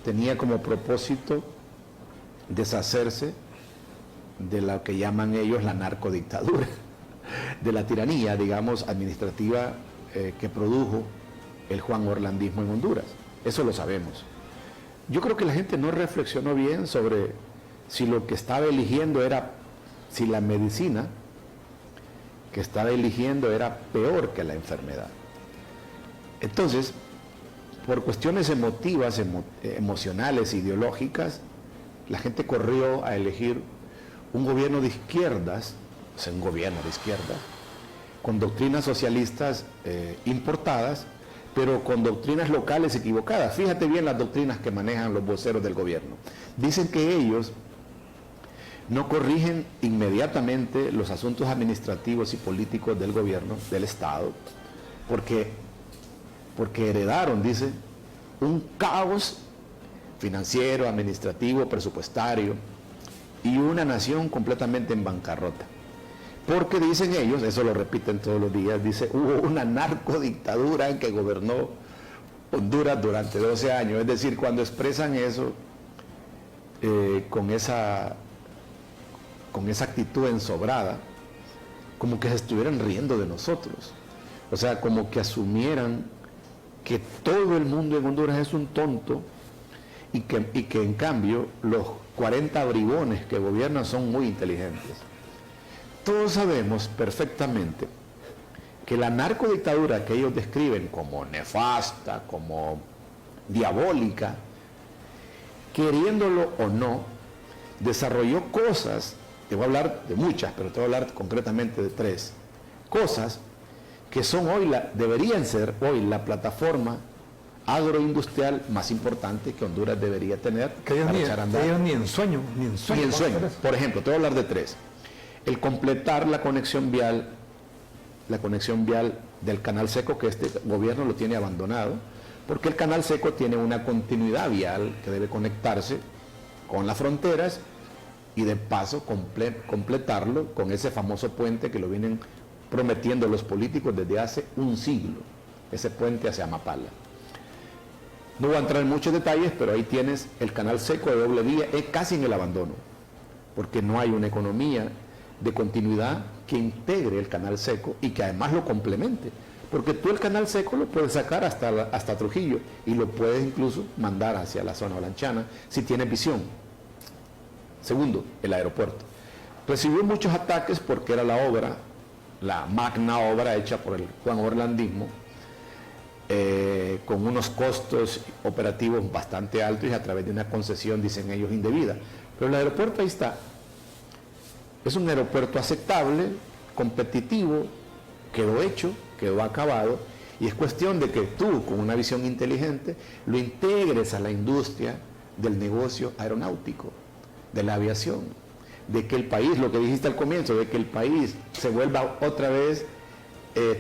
tenía como propósito deshacerse de lo que llaman ellos la narcodictadura, de la tiranía, digamos, administrativa que produjo el Juan Orlandismo en Honduras. Eso lo sabemos. Yo creo que la gente no reflexionó bien sobre si lo que estaba eligiendo si la medicina que estaba eligiendo era peor que la enfermedad. Entonces, por cuestiones emotivas, emocionales, ideológicas, la gente corrió a elegir un gobierno de izquierdas, o sea, un gobierno de izquierda, con doctrinas socialistas importadas, pero con doctrinas locales equivocadas. Fíjate bien las doctrinas que manejan los voceros del gobierno. Dicen que ellos no corrigen inmediatamente los asuntos administrativos y políticos del gobierno, del Estado, porque heredaron, dice, un caos financiero, administrativo, presupuestario y una nación completamente en bancarrota. Porque dicen ellos, eso lo repiten todos los días, dice, hubo una narcodictadura en que gobernó Honduras durante 12 años. Es decir, cuando expresan eso con esa actitud ensobrada, como que se estuvieran riendo de nosotros. O sea, como que asumieran que todo el mundo en Honduras es un tonto y que en cambio los 40 bribones que gobiernan son muy inteligentes. Todos sabemos perfectamente que la narcodictadura que ellos describen como nefasta, como diabólica, queriéndolo o no, desarrolló cosas, te voy a hablar de muchas, pero te voy a hablar concretamente de 3, cosas que son deberían ser hoy la plataforma agroindustrial más importante que Honduras debería tener para echar a andar. Ni en sueño. Por ejemplo, te voy a hablar de tres. El completar la conexión vial del canal seco, que este gobierno lo tiene abandonado, porque el canal seco tiene una continuidad vial que debe conectarse con las fronteras y de paso completarlo con ese famoso puente que lo vienen prometiendo los políticos desde hace un siglo, ese puente hacia Mapala. No voy a entrar en muchos detalles, pero ahí tienes el canal seco de doble vía, es casi en el abandono, porque no hay una economía de continuidad que integre el canal seco y que además lo complemente, porque tú el canal seco lo puedes sacar hasta Trujillo y lo puedes incluso mandar hacia la zona olanchana si tienes visión. Segundo, el aeropuerto. Recibió muchos ataques porque era la magna obra hecha por el Juan Orlandismo, con unos costos operativos bastante altos y a través de una concesión, dicen ellos, indebida. Pero el aeropuerto ahí está. Es un aeropuerto aceptable, competitivo, quedó hecho, quedó acabado, y es cuestión de que tú, con una visión inteligente, lo integres a la industria del negocio aeronáutico, de la aviación, de que el país, lo que dijiste al comienzo, de que el país se vuelva otra vez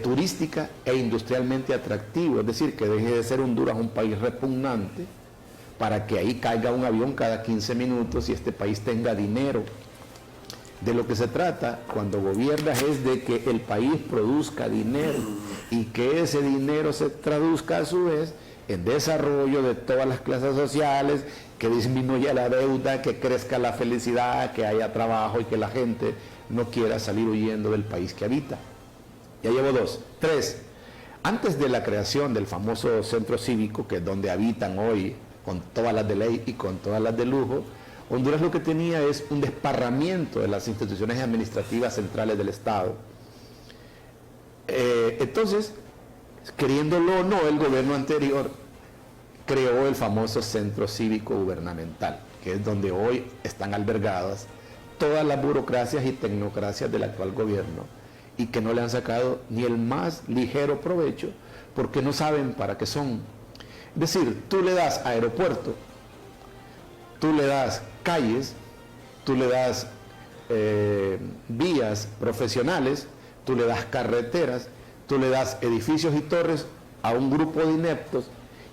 turística e industrialmente atractivo, es decir, que deje de ser Honduras un país repugnante para que ahí caiga un avión cada 15 minutos y este país tenga dinero. De lo que se trata cuando gobiernas es de que el país produzca dinero y que ese dinero se traduzca a su vez en desarrollo de todas las clases sociales, que disminuya la deuda, que crezca la felicidad, que haya trabajo y que la gente no quiera salir huyendo del país que habita. Ya llevo dos. Tres, antes de la creación del famoso centro cívico, que es donde habitan hoy, con todas las de ley y con todas las de lujo, Honduras lo que tenía es un desparramiento de las instituciones administrativas centrales del Estado. Entonces, queriéndolo o no, el gobierno anterior creó el famoso centro cívico gubernamental, que es donde hoy están albergadas todas las burocracias y tecnocracias del actual gobierno, y que no le han sacado ni el más ligero provecho porque no saben para qué son. Es decir, tú le das aeropuerto, tú le das calles, tú le das vías profesionales, tú le das carreteras, tú le das edificios y torres a un grupo de ineptos,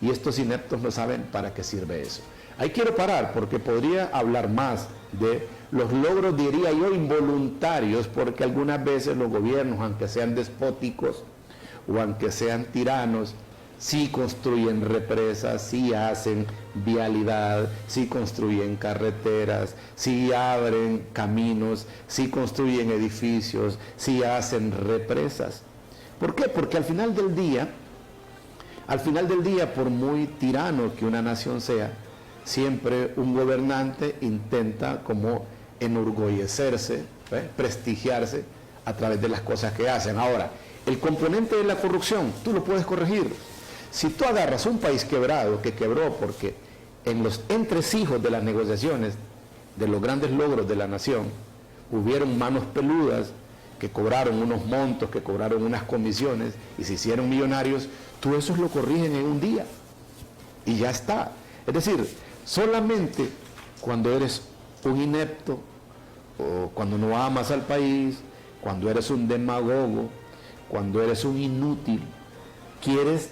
y estos ineptos no saben para qué sirve eso. Ahí quiero parar porque podría hablar más de los logros, diría yo, involuntarios, porque algunas veces los gobiernos, aunque sean despóticos o aunque sean tiranos, sí construyen represas, sí hacen vialidad, sí construyen carreteras, sí abren caminos, sí construyen edificios, sí hacen represas. ¿Por qué? Porque al final del día, por muy tirano que una nación sea, siempre un gobernante intenta como enorgullecerse, prestigiarse a través de las cosas que hacen. Ahora, el componente de la corrupción, tú lo puedes corregir. Si tú agarras un país quebrado, que quebró porque en los entresijos de las negociaciones, de los grandes logros de la nación, hubieron manos peludas que cobraron unos montos, que cobraron unas comisiones y se hicieron millonarios, tú esos lo corrigen en un día y ya está. Es decir, solamente cuando eres un inepto o cuando no amas al país, cuando eres un demagogo, cuando eres un inútil, quieres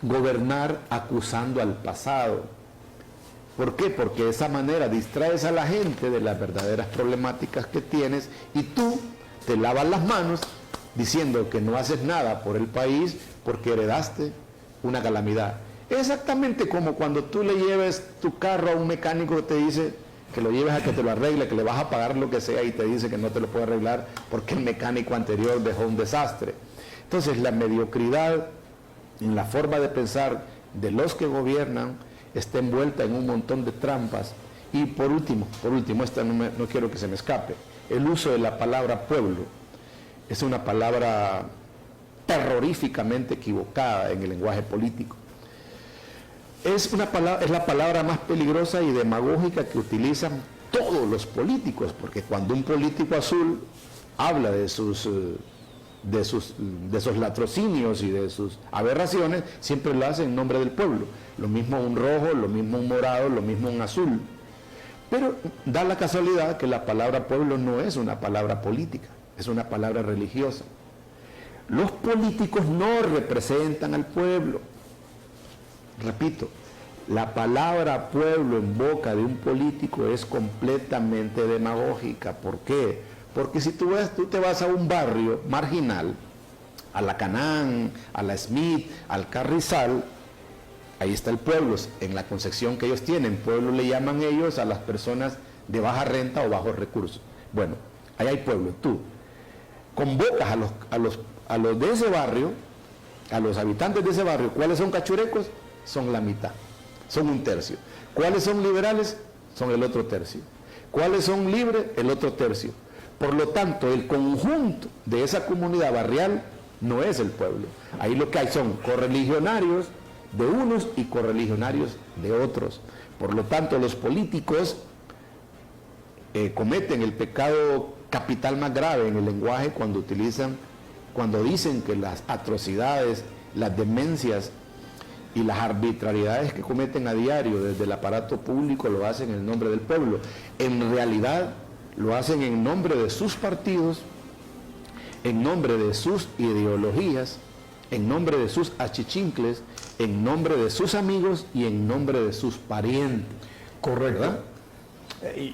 gobernar acusando al pasado. ¿Por qué? Porque de esa manera distraes a la gente de las verdaderas problemáticas que tienes y tú te lavas las manos diciendo que no haces nada por el país porque heredaste una calamidad. Es exactamente como cuando tú le lleves tu carro a un mecánico que te dice que lo lleves a que te lo arregle, que le vas a pagar lo que sea y te dice que no te lo puede arreglar porque el mecánico anterior dejó un desastre. Entonces la mediocridad en la forma de pensar de los que gobiernan está envuelta en un montón de trampas. Y por último, esta no quiero que se me escape, el uso de la palabra pueblo es una palabra terroríficamente equivocada en el lenguaje político. Es la palabra más peligrosa y demagógica que utilizan todos los políticos, porque cuando un político azul habla de sus de sus latrocinios y de sus aberraciones, siempre lo hace en nombre del pueblo. Lo mismo un rojo, lo mismo un morado, lo mismo un azul. Pero da la casualidad que la palabra pueblo no es una palabra política, es una palabra religiosa. Los políticos no representan al pueblo. Repito, la palabra pueblo en boca de un político es completamente demagógica. ¿Por qué? Porque si tú te vas a un barrio marginal, a la Canaán, a la Smith, al Carrizal, ahí está el pueblo, en la concepción que ellos tienen. Pueblo le llaman ellos a las personas de baja renta o bajos recursos. Bueno, ahí hay pueblo. Tú convocas a los de ese barrio, a los habitantes de ese barrio. ¿Cuáles son cachurecos? Son la mitad, son un tercio. ¿Cuáles son liberales? Son el otro tercio. ¿Cuáles son libres? El otro tercio. Por lo tanto, el conjunto de esa comunidad barrial no es el pueblo. Ahí lo que hay son correligionarios de unos y correligionarios de otros. Por lo tanto, los políticos cometen el pecado capital más grave en el lenguaje cuando dicen que las atrocidades, las demencias y las arbitrariedades que cometen a diario desde el aparato público lo hacen en nombre del pueblo. En realidad lo hacen en nombre de sus partidos, en nombre de sus ideologías, en nombre de sus achichincles, en nombre de sus amigos y en nombre de sus parientes. Correcto. ¿Verdad?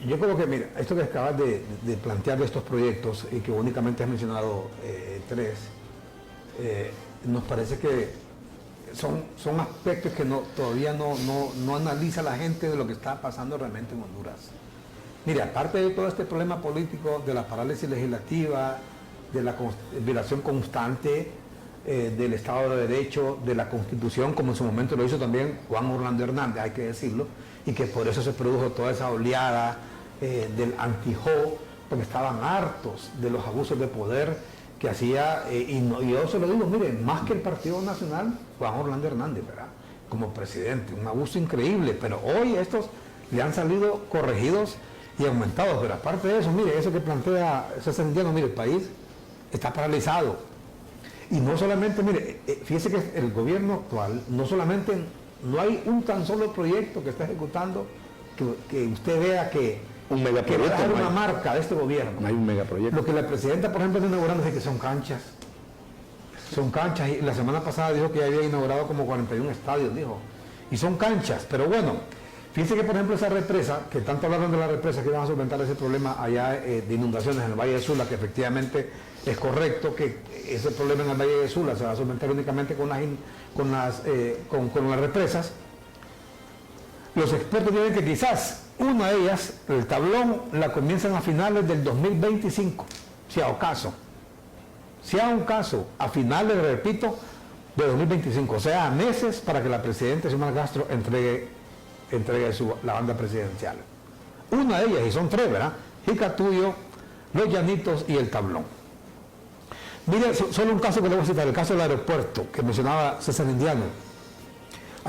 Yo creo que, mira, esto que acabas de plantear de estos proyectos y que únicamente has mencionado tres, nos parece que son aspectos que todavía no analiza la gente de lo que está pasando realmente en Honduras. Mira, aparte de todo este problema político, de la parálisis legislativa, de la violación constante del Estado de Derecho, de la Constitución, como en su momento lo hizo también Juan Orlando Hernández, hay que decirlo, y que por eso se produjo toda esa oleada del anti-JO, porque estaban hartos de los abusos de poder que hacía, y yo se lo digo, miren, más que el Partido Nacional, Juan Orlando Hernández, ¿verdad? Como presidente, un abuso increíble, pero hoy estos le han salido corregidos y aumentados, pero aparte de eso, mire, eso que plantea César Indiano, mire, el país está paralizado, y no solamente, mire, fíjese que el gobierno actual, no hay un tan solo proyecto que está ejecutando que usted vea que un megaproyecto, va a dejar una marca de este gobierno. No hay un megaproyecto. Lo que la presidenta, por ejemplo, está inaugurando es que son canchas. Son canchas, y la semana pasada dijo que ya había inaugurado como 41 estadios, dijo. Y son canchas, pero bueno, fíjense que, por ejemplo, esa represa, que tanto hablaron de la represa, que van a solventar ese problema allá de inundaciones en el Valle de Sula, que efectivamente es correcto que ese problema en el Valle de Sula se va a solventar únicamente con las represas. Los expertos dicen que quizás una de ellas, el tablón, la comienzan a finales del 2025, si a ocaso. Si a un caso, a finales, repito, de 2025, o sea, a meses para que la presidenta Xiomara Castro entregue la banda presidencial. Una de ellas, y son tres, ¿verdad? Jicatuyo, Los Llanitos y el tablón. Mire, solo un caso que le voy a citar, el caso del aeropuerto, que mencionaba César Indiano.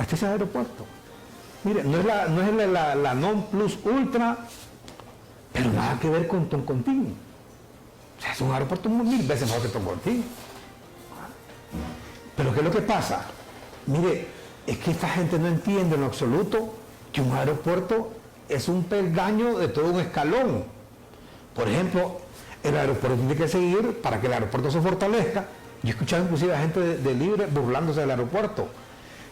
Este es el aeropuerto. Mire, no es la non plus ultra, pero nada que ver con Toncontín. O sea, es un aeropuerto mil veces mejor que Toncontín. Pero ¿qué es lo que pasa? Mire, es que esta gente no entiende en lo absoluto que un aeropuerto es un peldaño de todo un escalón. Por ejemplo, el aeropuerto tiene que seguir para que el aeropuerto se fortalezca. Yo he escuchado inclusive a gente de Libre burlándose del aeropuerto.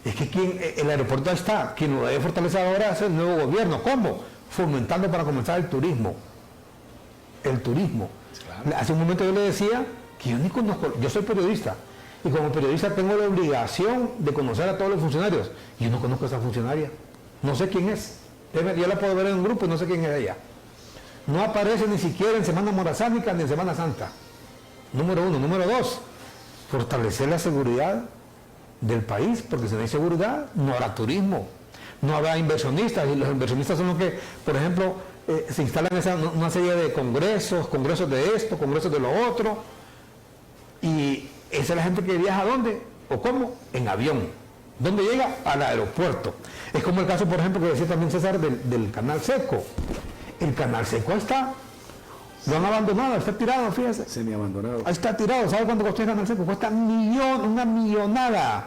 Es que el aeropuerto está, quien lo debe fortalecer ahora es el nuevo gobierno. ¿Cómo? Fomentando para comenzar el turismo. El turismo. Claro. Hace un momento yo le decía que yo ni conozco, yo soy periodista, y como periodista tengo la obligación de conocer a todos los funcionarios. Yo no conozco a esa funcionaria. No sé quién es. Yo la puedo ver en un grupo y no sé quién es ella. No aparece ni siquiera en Semana Morazánica ni en Semana Santa. Número uno. Número dos, fortalecer la seguridad del país, porque si no hay seguridad, no habrá turismo, no habrá inversionistas, y los inversionistas son los que, por ejemplo, se instalan una serie de congresos de esto, congresos de lo otro, y esa es la gente que viaja ¿a dónde? ¿O cómo? En avión. ¿Dónde llega? Al aeropuerto. Es como el caso, por ejemplo, que decía también César del Canal Seco. El Canal Seco está Lo han abandonado, está tirado, fíjese. Semi-abandonado. Ahí está tirado, ¿sabe cuánto costó el Canal Seco? Cuesta una millonada.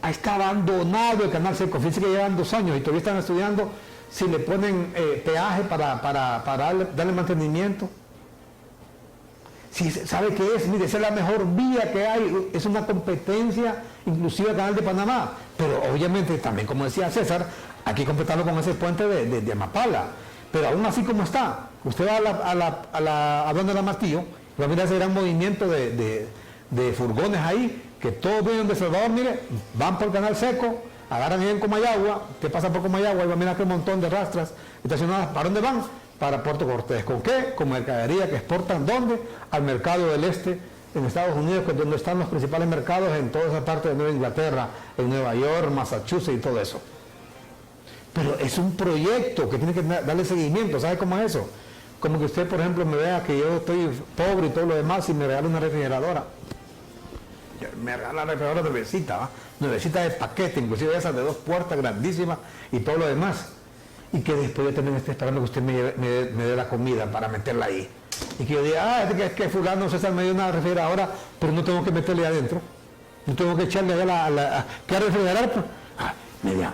Ahí está abandonado el Canal Seco. Fíjense que llevan 2 años y todavía están estudiando si le ponen peaje para darle mantenimiento. Si sabe qué es, mire, esa es la mejor vía que hay, es una competencia inclusive al Canal de Panamá, pero obviamente también, como decía César, hay que completarlo con ese puente de Amapala, pero aún así como está, usted va a donde la Martillo, va a mirar ese gran movimiento de furgones ahí, que todos vienen de Salvador, mire, van por el Canal Seco, agarran ahí en Comayagua, que pasa por Comayagua, y va a mirar que un montón de rastras estacionadas, ¿para dónde van? Para Puerto Cortés. ¿Con qué? Con mercadería que exportan, ¿dónde? Al mercado del este en Estados Unidos, que es donde están los principales mercados en toda esa parte de Nueva Inglaterra, en Nueva York, Massachusetts y todo eso. Pero es un proyecto que tiene que darle seguimiento. ¿Sabe cómo es eso? Como que usted, por ejemplo, me vea que yo estoy pobre y todo lo demás y me regala una refrigeradora. Me regala la refrigeradora nuevecita, ¿va? Nuevecita de paquete, inclusive esas de 2 puertas grandísimas y todo lo demás. Y que después yo también esté esperando que usted me dé la comida para meterla ahí. Y que yo diga, es que fulano César me dio una refrigeradora, pero no tengo que meterle adentro. No tengo que echarle allá ¿qué refrigeradora?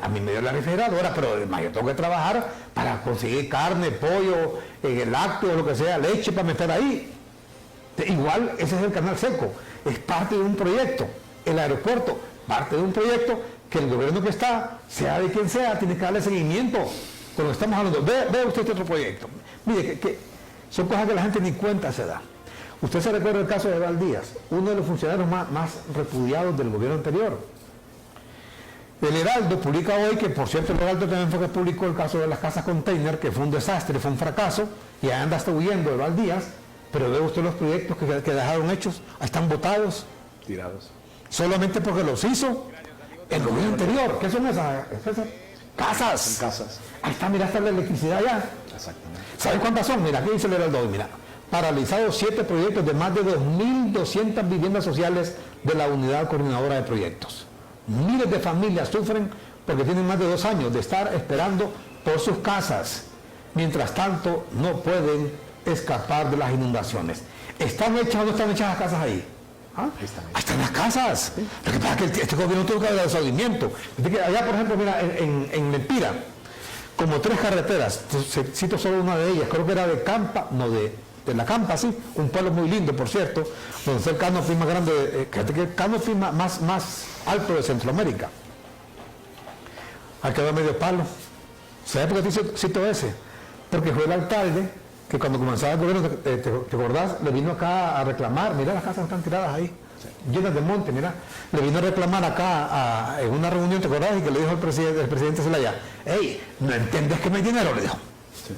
A mí me dio la refrigeradora, pero además yo tengo que trabajar para conseguir carne, pollo, lácteos, lo que sea, leche para meter ahí. Igual ese es el Canal Seco, es parte de un proyecto. El aeropuerto, parte de un proyecto que el gobierno que está, sea de quien sea, tiene que darle seguimiento. Cuando estamos hablando, ve usted este otro proyecto. Mire, que son cosas que la gente ni cuenta se da. Usted se recuerda el caso de Valdías, uno de los funcionarios más repudiados del gobierno anterior. El Heraldo publica hoy, que por cierto el Heraldo también fue que publicó el caso de las casas container, que fue un desastre, fue un fracaso, y ahí anda hasta huyendo de Valdías, pero ve usted los proyectos que dejaron hechos, están botados. Tirados. Solamente porque los hizo el gobierno anterior. ¿Qué son esas? Casas. Son casas. Ahí está, mira, está la electricidad ya. Exactamente. ¿Saben cuántas son? Mira, aquí dice el Heraldo hoy, mira. Paralizados 7 proyectos de más de 2.200 viviendas sociales de la Unidad Coordinadora de Proyectos. Miles de familias sufren porque tienen más de 2 años de estar esperando por sus casas. Mientras tanto, no pueden escapar de las inundaciones. ¿Están hechas o no están hechas las casas ahí? ¿Ah? Ahí están las casas. ¿Sí? Lo que pasa es que este gobierno tuvo que dar desaudimiento. Allá, por ejemplo, mira, en Lempira, como 3 carreteras, cito solo una de ellas, creo que era de Campa, no, de La Campa, sí, un pueblo muy lindo, por cierto, donde está el canopy más grande, el canopy más alto de Centroamérica. Ahí quedó medio palo. ¿Sabes por qué cito ese? Porque fue el alcalde que cuando comenzaba el gobierno, ¿te acordás? Le vino acá a reclamar, mira las casas están tiradas ahí, llenas de monte, mira, le vino a reclamar acá en una reunión, ¿te acordás? Y que le dijo el presidente Zelaya, hey, ¿no entiendes que no hay dinero? Le dijo. Sí.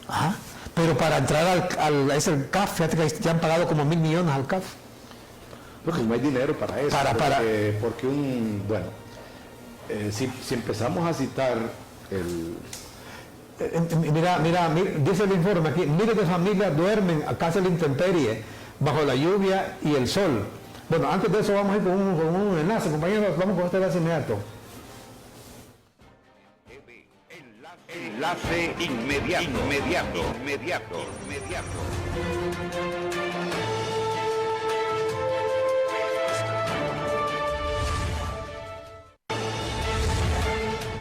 Ajá. Pero para entrar al CAF, fíjate que ya han pagado como 1.000 millones al CAF. Porque no hay dinero para eso. Porque si empezamos a citar Mira, dice el informe aquí, miles de familias duermen a casa de la intemperie, bajo la lluvia y el sol. Bueno, antes de eso vamos a ir con un enlace, compañeros, vamos con este enlace inmediato. Enlace inmediato.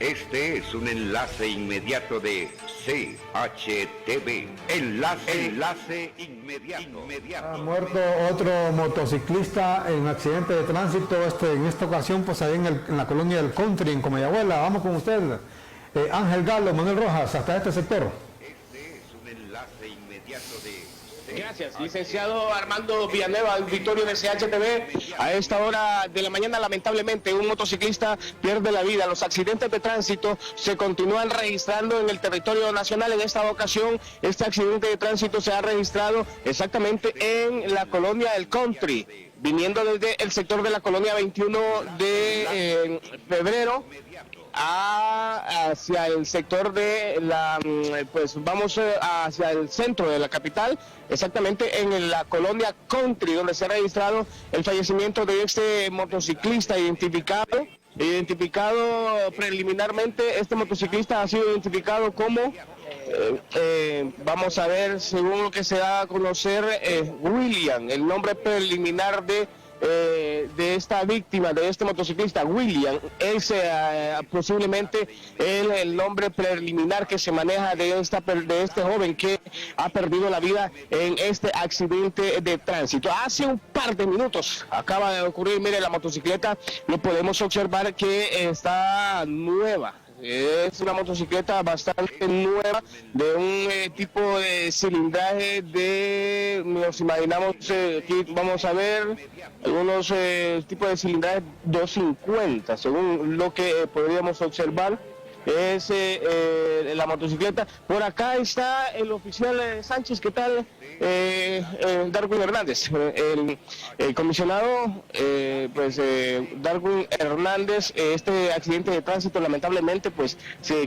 Este es un enlace inmediato de CHTV. Enlace inmediato. Ha muerto otro motociclista en un accidente de tránsito, en esta ocasión pues ahí en la colonia del Country, en Comayagüela. Vamos con usted, Ángel Galo, Manuel Rojas, hasta este sector. Este es un enlace inmediato de... Gracias, licenciado Armando Villanueva, auditorio de CHTV. A esta hora de la mañana, lamentablemente, un motociclista pierde la vida. Los accidentes de tránsito se continúan registrando en el territorio nacional. En esta ocasión, este accidente de tránsito se ha registrado exactamente en la colonia del Country, viniendo desde el sector de la colonia 21 de febrero hacia el sector de vamos hacia el centro de la capital, exactamente en la colonia Country, donde se ha registrado el fallecimiento de este motociclista identificado preliminarmente. Este motociclista ha sido identificado como vamos a ver, según lo que se da a conocer, William, el nombre preliminar de esta víctima, de este motociclista, William, es posiblemente el nombre preliminar que se maneja de este joven que ha perdido la vida en este accidente de tránsito. Hace un par de minutos acaba de ocurrir, mire, la motocicleta, lo podemos observar que está nueva. Es una motocicleta bastante nueva, de un tipo de cilindraje nos imaginamos, aquí vamos a ver algunos tipos de cilindraje 250, según lo que podríamos observar. Es la motocicleta. Por acá está el oficial Sánchez. ¿Qué tal? Darwin Hernández, el comisionado, Darwin Hernández. Este accidente de tránsito, lamentablemente, pues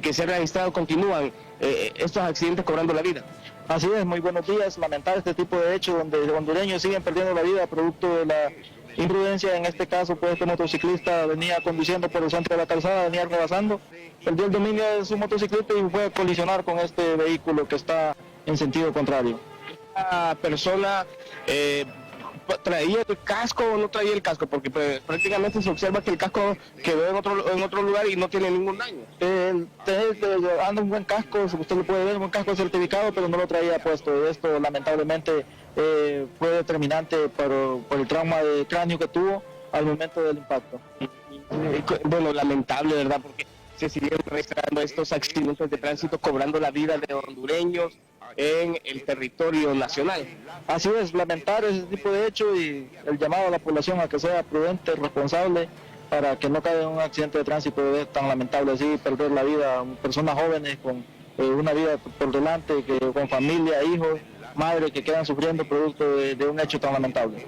que se ha registrado, continúan estos accidentes cobrando la vida. Así es, muy buenos días. Lamentar este tipo de hechos donde hondureños siguen perdiendo la vida producto de la imprudencia. En este caso, pues este motociclista venía conduciendo por el centro de la calzada, venía rebasando, perdió el dominio de su motocicleta y fue a colisionar con este vehículo que está en sentido contrario. La persona ¿traía el casco o no traía el casco? Porque prácticamente se observa que el casco quedó en otro lugar y no tiene ningún daño. Anda un buen casco, usted lo puede ver, un buen casco certificado, pero no lo traía puesto. Esto lamentablemente fue determinante por el trauma de cráneo que tuvo al momento del impacto. Bueno, lamentable, ¿verdad? Porque se siguen registrando estos accidentes de tránsito cobrando la vida de hondureños en el territorio nacional. Así es, lamentar ese tipo de hecho y el llamado a la población a que sea prudente, responsable, para que no caiga en un accidente de tránsito tan lamentable así, perder la vida, personas jóvenes con una vida por delante, con familia, hijos, madres que quedan sufriendo producto de un hecho tan lamentable.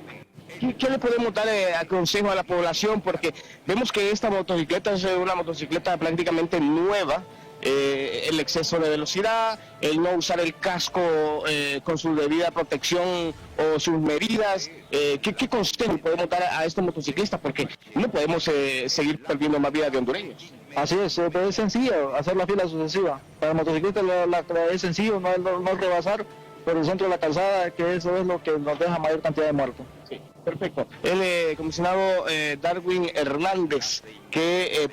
¿Qué le podemos dar a consejo a la población? Porque vemos que esta motocicleta es una motocicleta prácticamente nueva. El exceso de velocidad, el no usar el casco con su debida protección o sus medidas. ¿Qué consejo podemos dar a estos motociclistas? Porque no podemos seguir perdiendo más vidas de hondureños. Así es sencillo hacer la fila sucesiva. Para el motociclista es sencillo, no rebasar por el centro de la calzada, que eso es lo que nos deja mayor cantidad de muertos. Sí, perfecto. El comisionado Darwin Hernández, que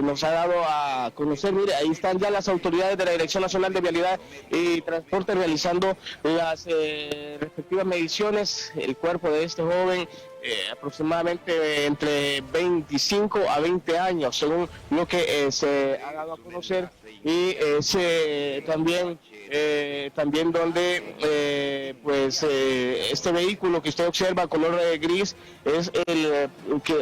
nos ha dado a conocer, mire, ahí están ya las autoridades de la Dirección Nacional de Vialidad y Transporte realizando las respectivas mediciones. El cuerpo de este joven, aproximadamente entre 25 a 20 años, según lo que se ha dado a conocer, y también donde este vehículo que usted observa color gris es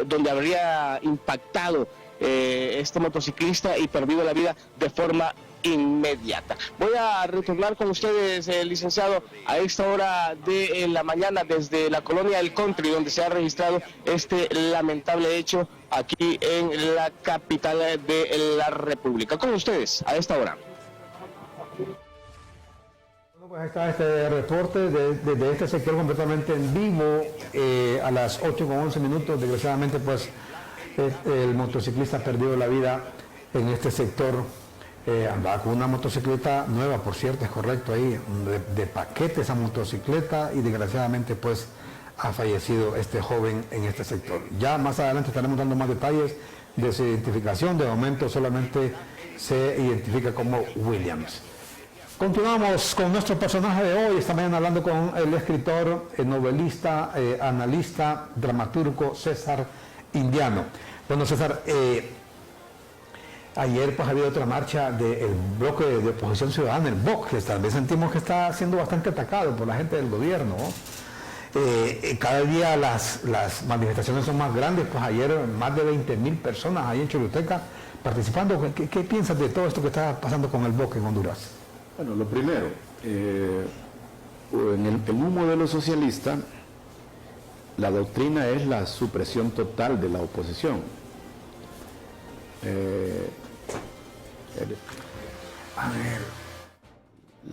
donde habría impactado este motociclista y perdido la vida de forma inmediata. Voy a retornar con ustedes, licenciado, a esta hora de la mañana desde la colonia del Country, donde se ha registrado este lamentable hecho aquí en la capital de la República. Con ustedes a esta hora. Pues ahí está este reporte desde este sector completamente en vivo a las 8:11. Desgraciadamente, pues el motociclista ha perdido la vida en este sector. Andaba con una motocicleta nueva, por cierto, es correcto ahí, de paquete esa motocicleta, y desgraciadamente pues ha fallecido este joven en este sector. Ya más adelante estaremos dando más detalles de su identificación. De momento solamente se identifica como Williams. Continuamos con nuestro personaje de hoy, esta mañana hablando con el escritor, novelista, analista, dramaturgo César Indiano. Bueno, César, ayer pues ha habido otra marcha del bloque de oposición ciudadana, el BOC, que tal vez sentimos que está siendo bastante atacado por la gente del gobierno, ¿no? Cada día las manifestaciones son más grandes, pues ayer más de 20.000 personas ahí en Choluteca participando. ¿Qué piensas de todo esto que está pasando con el BOC en Honduras? Bueno, lo primero, en un modelo socialista, la doctrina es la supresión total de la oposición.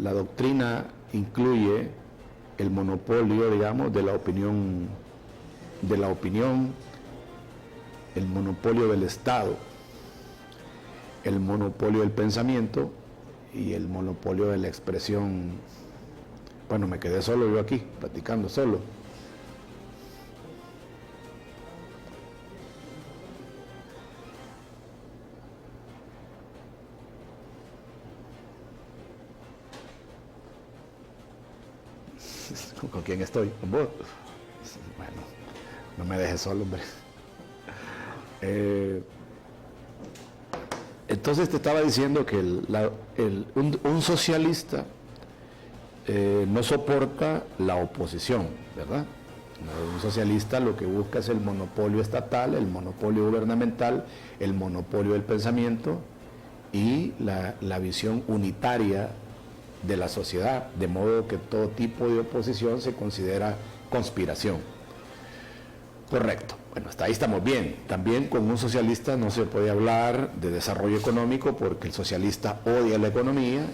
La doctrina incluye el monopolio, digamos, de la opinión, el monopolio del Estado, el monopolio del pensamiento y el monopolio de la expresión. Bueno, me quedé solo yo aquí, platicando solo. ¿Con quién estoy? ¿Con vos? Bueno, no me dejes solo, hombre. Entonces te estaba diciendo que un socialista no soporta la oposición, ¿verdad? Un socialista lo que busca es el monopolio estatal, el monopolio gubernamental, el monopolio del pensamiento y la visión unitaria de la sociedad, de modo que todo tipo de oposición se considera conspiración. Correcto. Bueno, hasta ahí estamos bien. También con un socialista no se puede hablar de desarrollo económico porque el socialista odia la economía.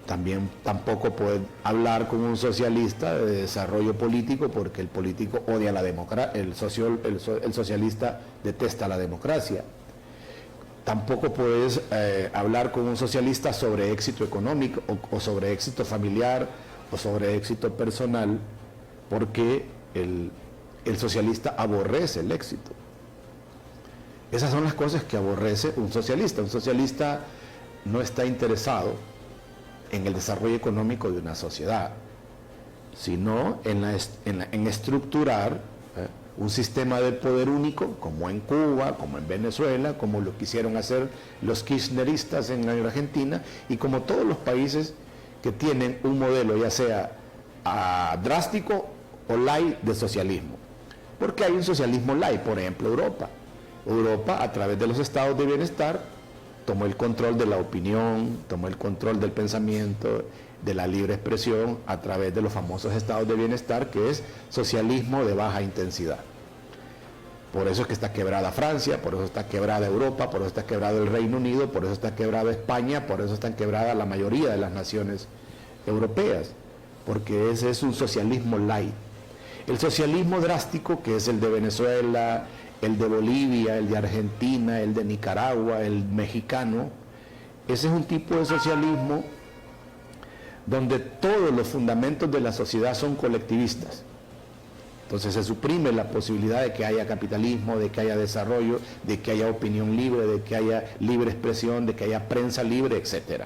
También tampoco puede hablar con un socialista de desarrollo político porque el político odia la democracia, el socialista detesta la democracia. Tampoco puedes hablar con un socialista sobre éxito económico o sobre éxito familiar o sobre éxito personal porque el socialista aborrece el éxito. Esas son las cosas que aborrece un socialista. Un socialista no está interesado en el desarrollo económico de una sociedad, sino en estructurar un sistema de poder único, como en Cuba, como en Venezuela, como lo quisieron hacer los kirchneristas en Argentina, y como todos los países que tienen un modelo, ya sea drástico o light de socialismo. Porque hay un socialismo light, por ejemplo, Europa. Europa, a través de los estados de bienestar, tomó el control de la opinión, tomó el control del pensamiento, de la libre expresión, a través de los famosos estados de bienestar, que es socialismo de baja intensidad. Por eso es que está quebrada Francia, por eso está quebrada Europa, por eso está quebrado el Reino Unido, por eso está quebrada España, por eso están quebradas la mayoría de las naciones europeas, porque ese es un socialismo light. El socialismo drástico, que es el de Venezuela, el de Bolivia, el de Argentina, el de Nicaragua, el mexicano, ese es un tipo de socialismo donde todos los fundamentos de la sociedad son colectivistas. Entonces se suprime la posibilidad de que haya capitalismo, de que haya desarrollo, de que haya opinión libre, de que haya libre expresión, de que haya prensa libre, etc.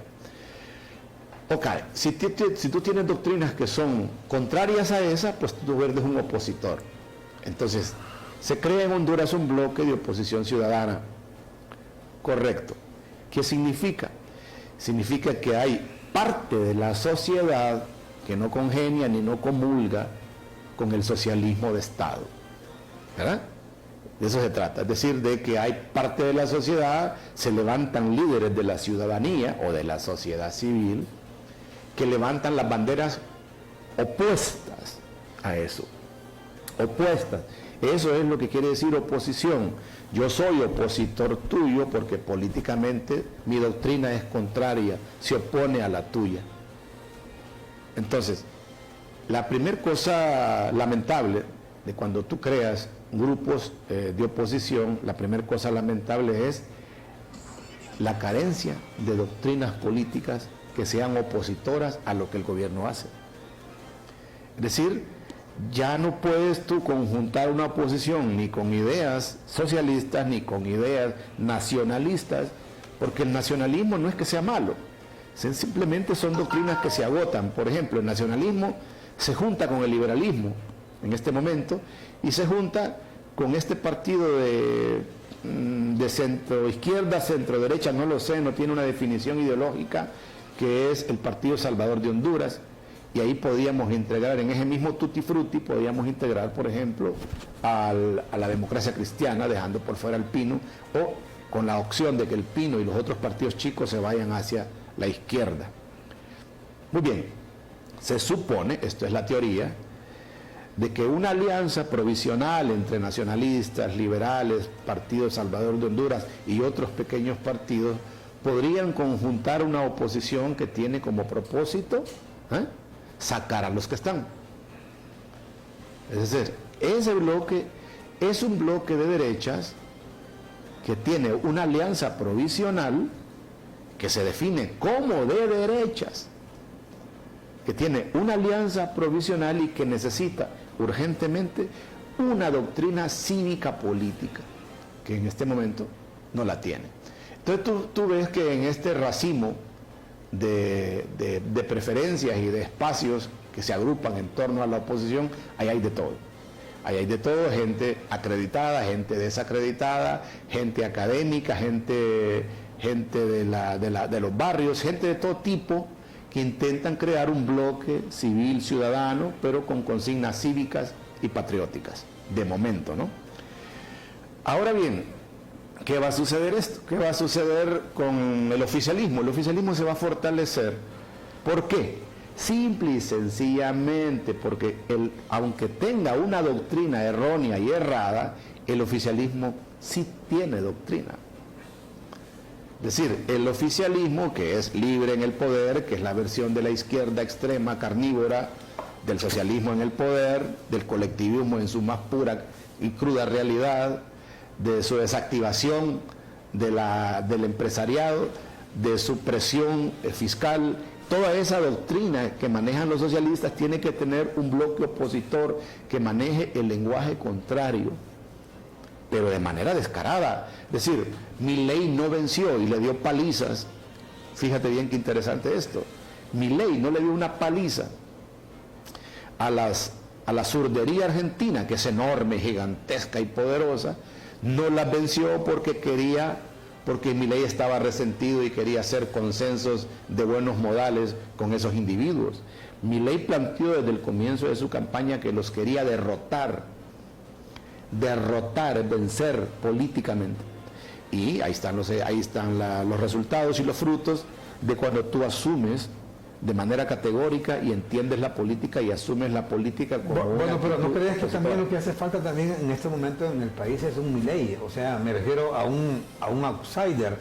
Ok, si tú tienes doctrinas que son contrarias a esa, pues tú eres un opositor. Entonces, se crea en Honduras un bloque de oposición ciudadana. Correcto. ¿Qué significa? Significa que hay parte de la sociedad que no congenia ni no comulga con el socialismo de Estado. ¿Verdad? De eso se trata. Es decir, de que hay parte de la sociedad, se levantan líderes de la ciudadanía o de la sociedad civil, que levantan las banderas opuestas a eso. Opuestas. Eso es lo que quiere decir oposición. Yo soy opositor tuyo porque políticamente mi doctrina es contraria, se opone a la tuya. Entonces, la primera cosa lamentable de cuando tú creas grupos de oposición, la primera cosa lamentable es la carencia de doctrinas políticas que sean opositoras a lo que el gobierno hace. Es decir, ya no puedes tú conjuntar una oposición ni con ideas socialistas ni con ideas nacionalistas, porque el nacionalismo no es que sea malo, simplemente son doctrinas que se agotan. Por ejemplo, el nacionalismo se junta con el liberalismo en este momento y se junta con este partido de centro izquierda, centro derecha, no lo sé, no tiene una definición ideológica, que es el Partido Salvador de Honduras. Y ahí podíamos integrar, en ese mismo tutti frutti, podíamos integrar, por ejemplo, a la democracia cristiana, dejando por fuera al Pino, o con la opción de que el Pino y los otros partidos chicos se vayan hacia la izquierda. Muy bien, se supone, esto es la teoría, de que una alianza provisional entre nacionalistas, liberales, Partido Salvador de Honduras y otros pequeños partidos podrían conjuntar una oposición que tiene como propósito sacar a los que están. Es decir, ese bloque es un bloque de derechas que tiene una alianza provisional que se define como de derechas, que tiene una alianza provisional y que necesita urgentemente una doctrina cívica política, que en este momento no la tiene. Entonces tú ves que en este racimo de preferencias y de espacios que se agrupan en torno a la oposición, ahí hay de todo. Ahí hay de todo, gente acreditada, gente desacreditada, gente académica, gente de los barrios, gente de todo tipo que intentan crear un bloque civil ciudadano, pero con consignas cívicas y patrióticas, de momento, ¿no? Ahora bien, ¿qué va a suceder esto? ¿Qué va a suceder con el oficialismo? El oficialismo se va a fortalecer. ¿Por qué? Simple y sencillamente porque aunque tenga una doctrina errónea y errada, el oficialismo sí tiene doctrina. Es decir, el oficialismo, que es libre en el poder, que es la versión de la izquierda extrema, carnívora, del socialismo en el poder, del colectivismo en su más pura y cruda realidad, de su desactivación del empresariado, de su presión fiscal, toda esa doctrina que manejan los socialistas tiene que tener un bloque opositor que maneje el lenguaje contrario, pero de manera descarada. Es decir, Milei no venció y le dio palizas. Fíjate bien qué interesante esto. Milei no le dio una paliza a la zurdería argentina, que es enorme, gigantesca y poderosa. No la venció porque Milei estaba resentido y quería hacer consensos de buenos modales con esos individuos. Milei planteó desde el comienzo de su campaña que los quería derrotar, vencer políticamente. Y ahí están los resultados y los frutos de cuando tú asumes de manera categórica y entiendes la política y asumes la política como bueno, pero ¿no crees que también lo que hace falta también en este momento en el país es un Milei? O sea, me refiero a un outsider,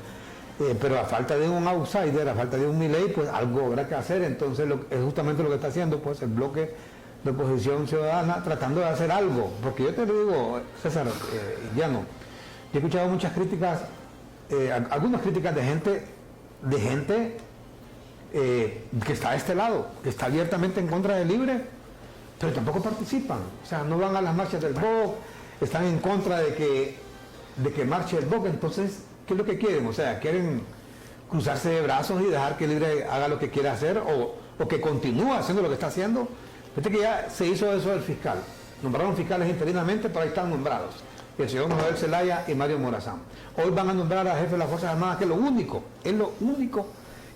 pero a falta de un outsider, a falta de un Milei, pues algo habrá que hacer. Entonces es justamente lo que está haciendo pues el bloque de oposición ciudadana, tratando de hacer algo. Porque yo te lo digo, César, Llano, yo he escuchado muchas críticas, algunas críticas de gente que está de este lado, que está abiertamente en contra del Libre, pero tampoco participan. O sea, no van a las marchas del BOC, están en contra de que marche el BOC. Entonces, ¿qué es lo que quieren? O sea, ¿quieren cruzarse de brazos y dejar que el Libre haga lo que quiera hacer o que continúe haciendo lo que está haciendo? Fíjate que ya se hizo eso del fiscal. Nombraron fiscales interinamente, pero ahí están nombrados. El señor Noel Zelaya y Mario Morazán. Hoy van a nombrar a jefe de las Fuerzas Armadas, que es lo único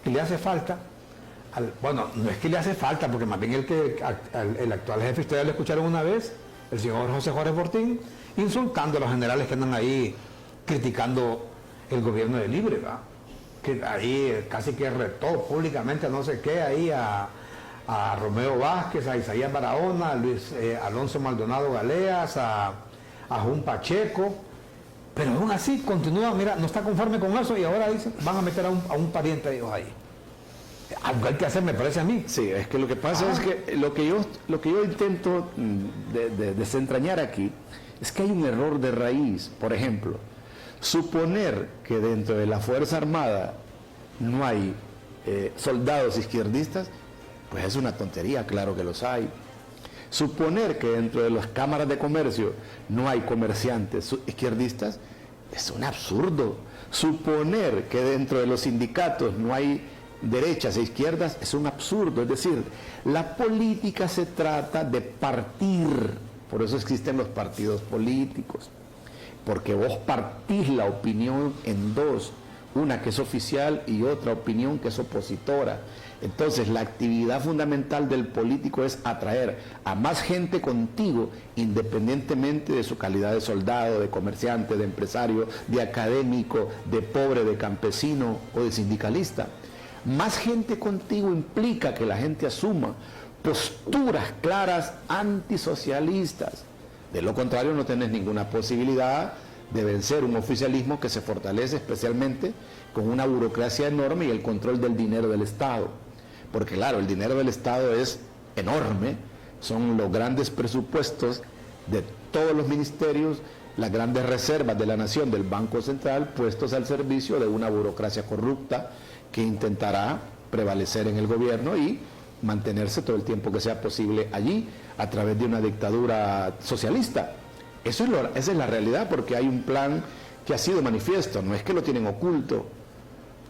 que le hace falta. Bueno, no es que le hace falta, porque más bien el actual jefe, ustedes lo escucharon una vez, el señor José Juárez Fortín, insultando a los generales que andan ahí criticando el gobierno de Libre, ¿va? Que ahí casi que retó públicamente a no sé qué, ahí a Romeo Vázquez, a Isaías Barahona, a Luis Alonso Maldonado Galeas, a Jun Pacheco, pero aún así continúa, mira, no está conforme con eso y ahora dicen, van a meter a un pariente de ellos ahí. Algo hay que hacer, me parece a mí. Sí, es que lo que pasa es que lo que yo intento desentrañar aquí es que hay un error de raíz. Por ejemplo, suponer que dentro de la Fuerza Armada no hay soldados izquierdistas, pues es una tontería, claro que los hay. Suponer que dentro de las cámaras de comercio no hay comerciantes izquierdistas, es un absurdo. Suponer que dentro de los sindicatos no hay derechas e izquierdas es un absurdo. Es decir, la política se trata de partir, por eso existen los partidos políticos, porque vos partís la opinión en dos, una que es oficial y otra opinión que es opositora. Entonces la actividad fundamental del político es atraer a más gente contigo, independientemente de su calidad de soldado, de comerciante, de empresario, de académico, de pobre, de campesino o de sindicalista. Más gente contigo implica que la gente asuma posturas claras antisocialistas. De lo contrario, no tenés ninguna posibilidad de vencer un oficialismo que se fortalece especialmente con una burocracia enorme y el control del dinero del Estado. Porque claro, el dinero del Estado es enorme, son los grandes presupuestos de todos los ministerios las grandes reservas de la nación del Banco Central puestos al servicio de una burocracia corrupta que intentará prevalecer en el gobierno y mantenerse todo el tiempo que sea posible allí a través de una dictadura socialista. Esa es la realidad, porque hay un plan que ha sido manifiesto, no es que lo tienen oculto.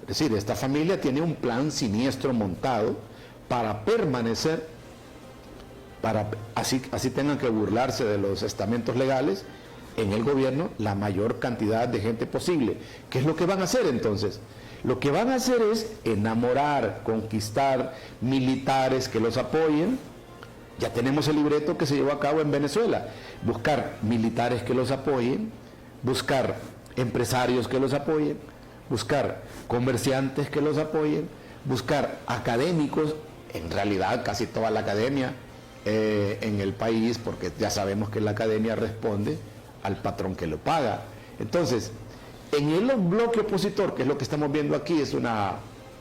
Es decir, esta familia tiene un plan siniestro montado para permanecer, así tengan que burlarse de los estamentos legales, en el gobierno la mayor cantidad de gente posible. ¿Qué es lo que van a hacer entonces? Lo que van a hacer es enamorar, conquistar militares que los apoyen. Ya tenemos el libreto que se llevó a cabo en Venezuela. Buscar militares que los apoyen, buscar empresarios que los apoyen, buscar comerciantes que los apoyen, buscar académicos, en realidad casi toda la academia en el país, porque ya sabemos que la academia responde al patrón que lo paga. Entonces, en el bloque opositor, que es lo que estamos viendo aquí, es una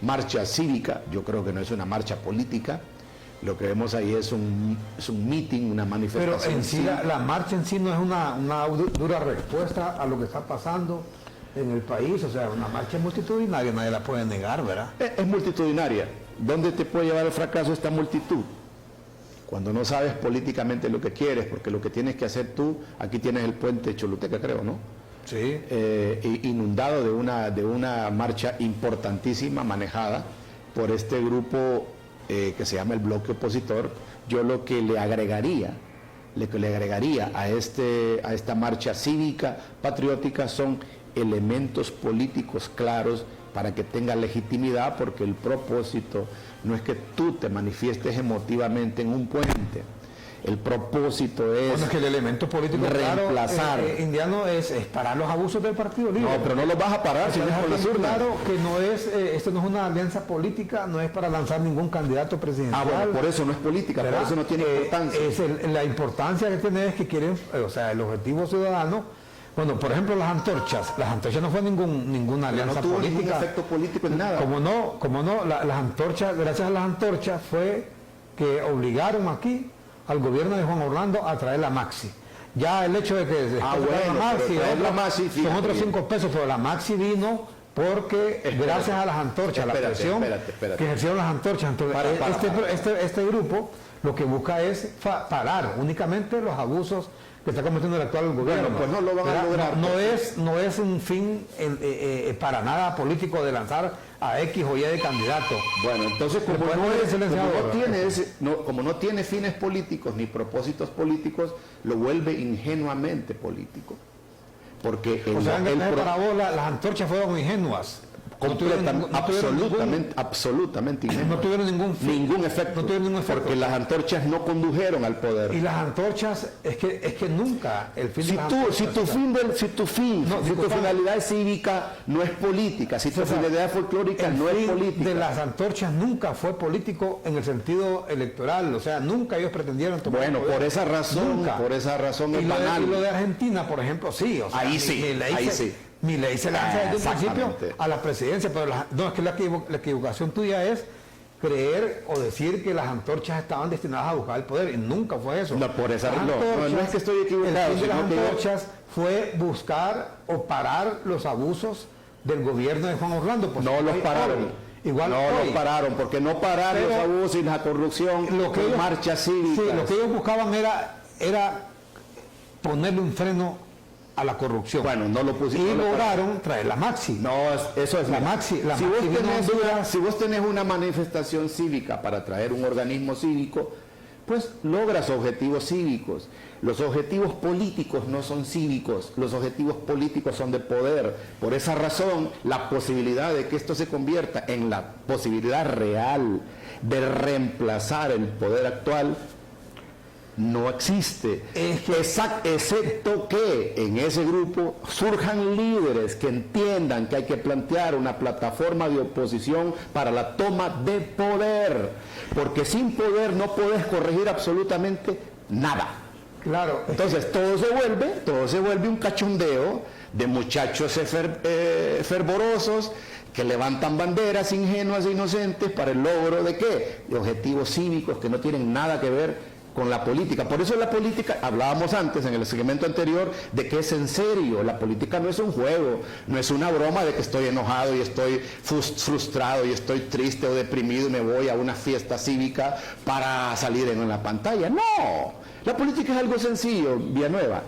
marcha cívica, yo creo que no es una marcha política, lo que vemos ahí es un meeting, una manifestación. Pero en sí, la marcha en sí no es una dura respuesta a lo que está pasando en el país, o sea, una marcha multitudinaria, nadie la puede negar, ¿verdad? Es multitudinaria. ¿Dónde te puede llevar el fracaso esta multitud? Cuando no sabes políticamente lo que quieres, porque lo que tienes que hacer tú, aquí tienes el puente Choluteca, creo, ¿no? Sí. Inundado de una marcha importantísima manejada por este grupo que se llama el bloque opositor. Yo lo que le agregaría a esta marcha cívica, patriótica, son elementos políticos claros para que tenga legitimidad, porque el propósito no es que tú te manifiestes emotivamente en un puente. El propósito es, bueno, es que el elemento político reemplazar. Claro, indiano es parar los abusos del Partido Libre. No, pero no los vas a parar si no es por las urnas. Claro que no es, esto no es una alianza política, no es para lanzar ningún candidato presidencial. Bueno, por eso no es política, ¿verdad? por eso no tiene importancia. La importancia que tiene es que quieren, o sea, el objetivo ciudadano. Bueno, por ejemplo, las antorchas no fue ninguna alianza no tuvo política. ningún efecto político en nada. Como no, las antorchas, gracias a las antorchas fue que obligaron aquí al gobierno de Juan Orlando a traer la Maxi. Ya el hecho de que la Maxi son otros 5 pesos, pero la Maxi vino porque gracias a las antorchas, la presión que ejercieron las antorchas. Entonces, este grupo lo que busca es parar únicamente los abusos que está cometiendo el actual gobierno. Bueno, pues no lo van a lograr. No es un fin para nada político de lanzar a X o Y de candidato. Bueno, entonces como no tiene fines políticos ni propósitos políticos, lo vuelve ingenuamente político. Porque para vos las antorchas fueron ingenuas. Absolutamente ingenuas. No tuvieron ningún efecto. No tuvieron ningún efecto. Porque las antorchas no condujeron al poder. Y las antorchas, es que nunca el fin de las antorchas, si tu finalidad cívica no es política, si tu finalidad folclórica no es política. De las antorchas nunca fue político en el sentido electoral, o sea, nunca ellos pretendieron tomar el poder. Por esa razón es banal. Y lo de Argentina, por ejemplo, sí. O sea, ahí sí. Milei se lanza desde un principio a la presidencia, pero es que la equivocación tuya es creer o decir que las antorchas estaban destinadas a buscar el poder, y nunca fue eso. No, por esa razón. No es que estoy equivocado. El fin de las antorchas fue buscar o parar los abusos del gobierno de Juan Orlando. Pues no los pararon. Los pararon, porque no pararon los abusos y la corrupción, marcha cívica. Sí, lo que ellos buscaban era ponerle un freno a la corrupción. Bueno, no lo pusieron. Y lograron traer la Maxi. No, eso es la Maxi. Si vos tenés una manifestación cívica para traer un organismo cívico, pues logras objetivos cívicos. Los objetivos políticos no son cívicos, los objetivos políticos son de poder. Por esa razón, la posibilidad de que esto se convierta en la posibilidad real de reemplazar el poder actual no existe, excepto que en ese grupo surjan líderes que entiendan que hay que plantear una plataforma de oposición para la toma de poder, porque sin poder no puedes corregir absolutamente nada. Claro. Entonces todo se vuelve un cachondeo de muchachos fervorosos que levantan banderas ingenuas e inocentes para el logro de ¿qué? De objetivos cívicos que no tienen nada que ver con la política. Por eso la política, hablábamos antes en el segmento anterior, de que es en serio. La política no es un juego, no es una broma de que estoy enojado y estoy frustrado y estoy triste o deprimido y me voy a una fiesta cívica para salir en la pantalla. No, la política es algo sencillo, Villanueva.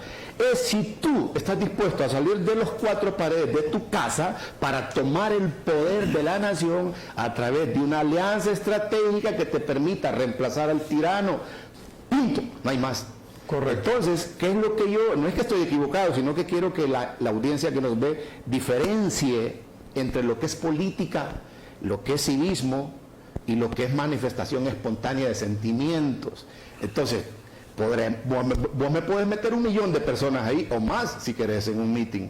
Es si tú estás dispuesto a salir de los cuatro paredes de tu casa para tomar el poder de la nación a través de una alianza estratégica que te permita reemplazar al tirano. Punto, no hay más. Correcto. Entonces, ¿qué es lo que yo, no es que estoy equivocado, sino que quiero que la audiencia que nos ve diferencie entre lo que es política, lo que es civismo y lo que es manifestación espontánea de sentimientos? Entonces, vos me puedes meter 1 millón de personas ahí o más si querés en un meeting,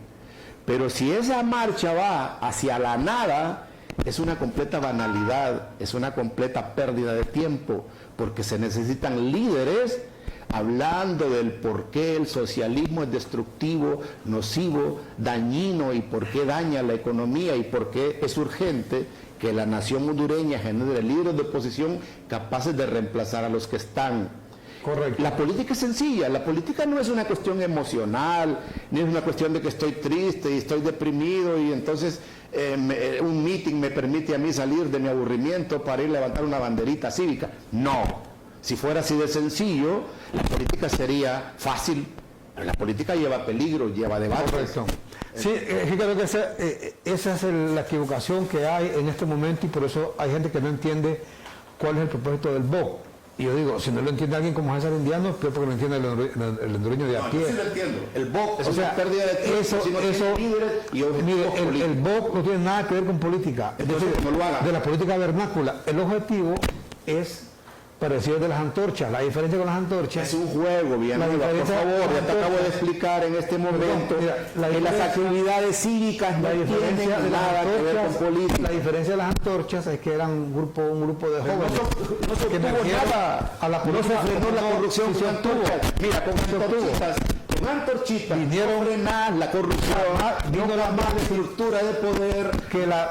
pero si esa marcha va hacia la nada, es una completa banalidad, es una completa pérdida de tiempo, porque se necesitan líderes hablando del por qué el socialismo es destructivo, nocivo, dañino y por qué daña la economía y por qué es urgente que la nación hondureña genere líderes de oposición capaces de reemplazar a los que están. Correcto. La política es sencilla, la política no es una cuestión emocional, ni es una cuestión de que estoy triste y estoy deprimido y entonces un meeting me permite a mí salir de mi aburrimiento para ir a levantar una banderita cívica. No, si fuera así de sencillo, la política sería fácil, pero la política lleva peligro, lleva debate. Correcto. Sí, creo que esa es la equivocación que hay en este momento y por eso hay gente que no entiende cuál es el propósito del BOC. Y yo digo, si no lo entiende alguien como César Indiano, peor porque lo entiende el hondureño de a pie. Yo sí lo entiendo. El BOC es una pérdida de tiempo, eso, si no tiene líderes y objetivos políticos. El BOC no tiene nada que ver con política. Entonces, no lo haga. De la política vernácula. El objetivo es parecido al de las antorchas. La diferencia con las antorchas... Es un juego, bien, por favor, ya te acabo de explicar en este momento que las actividades cívicas no tienen nada que ver con política. La diferencia de las antorchas es que eran un grupo de jóvenes. No se obtuvo nada. A la No se frenó la corrupción con antorchas. Mira, con antorchitas vinieron frenar la corrupción, vino la estructura de poder.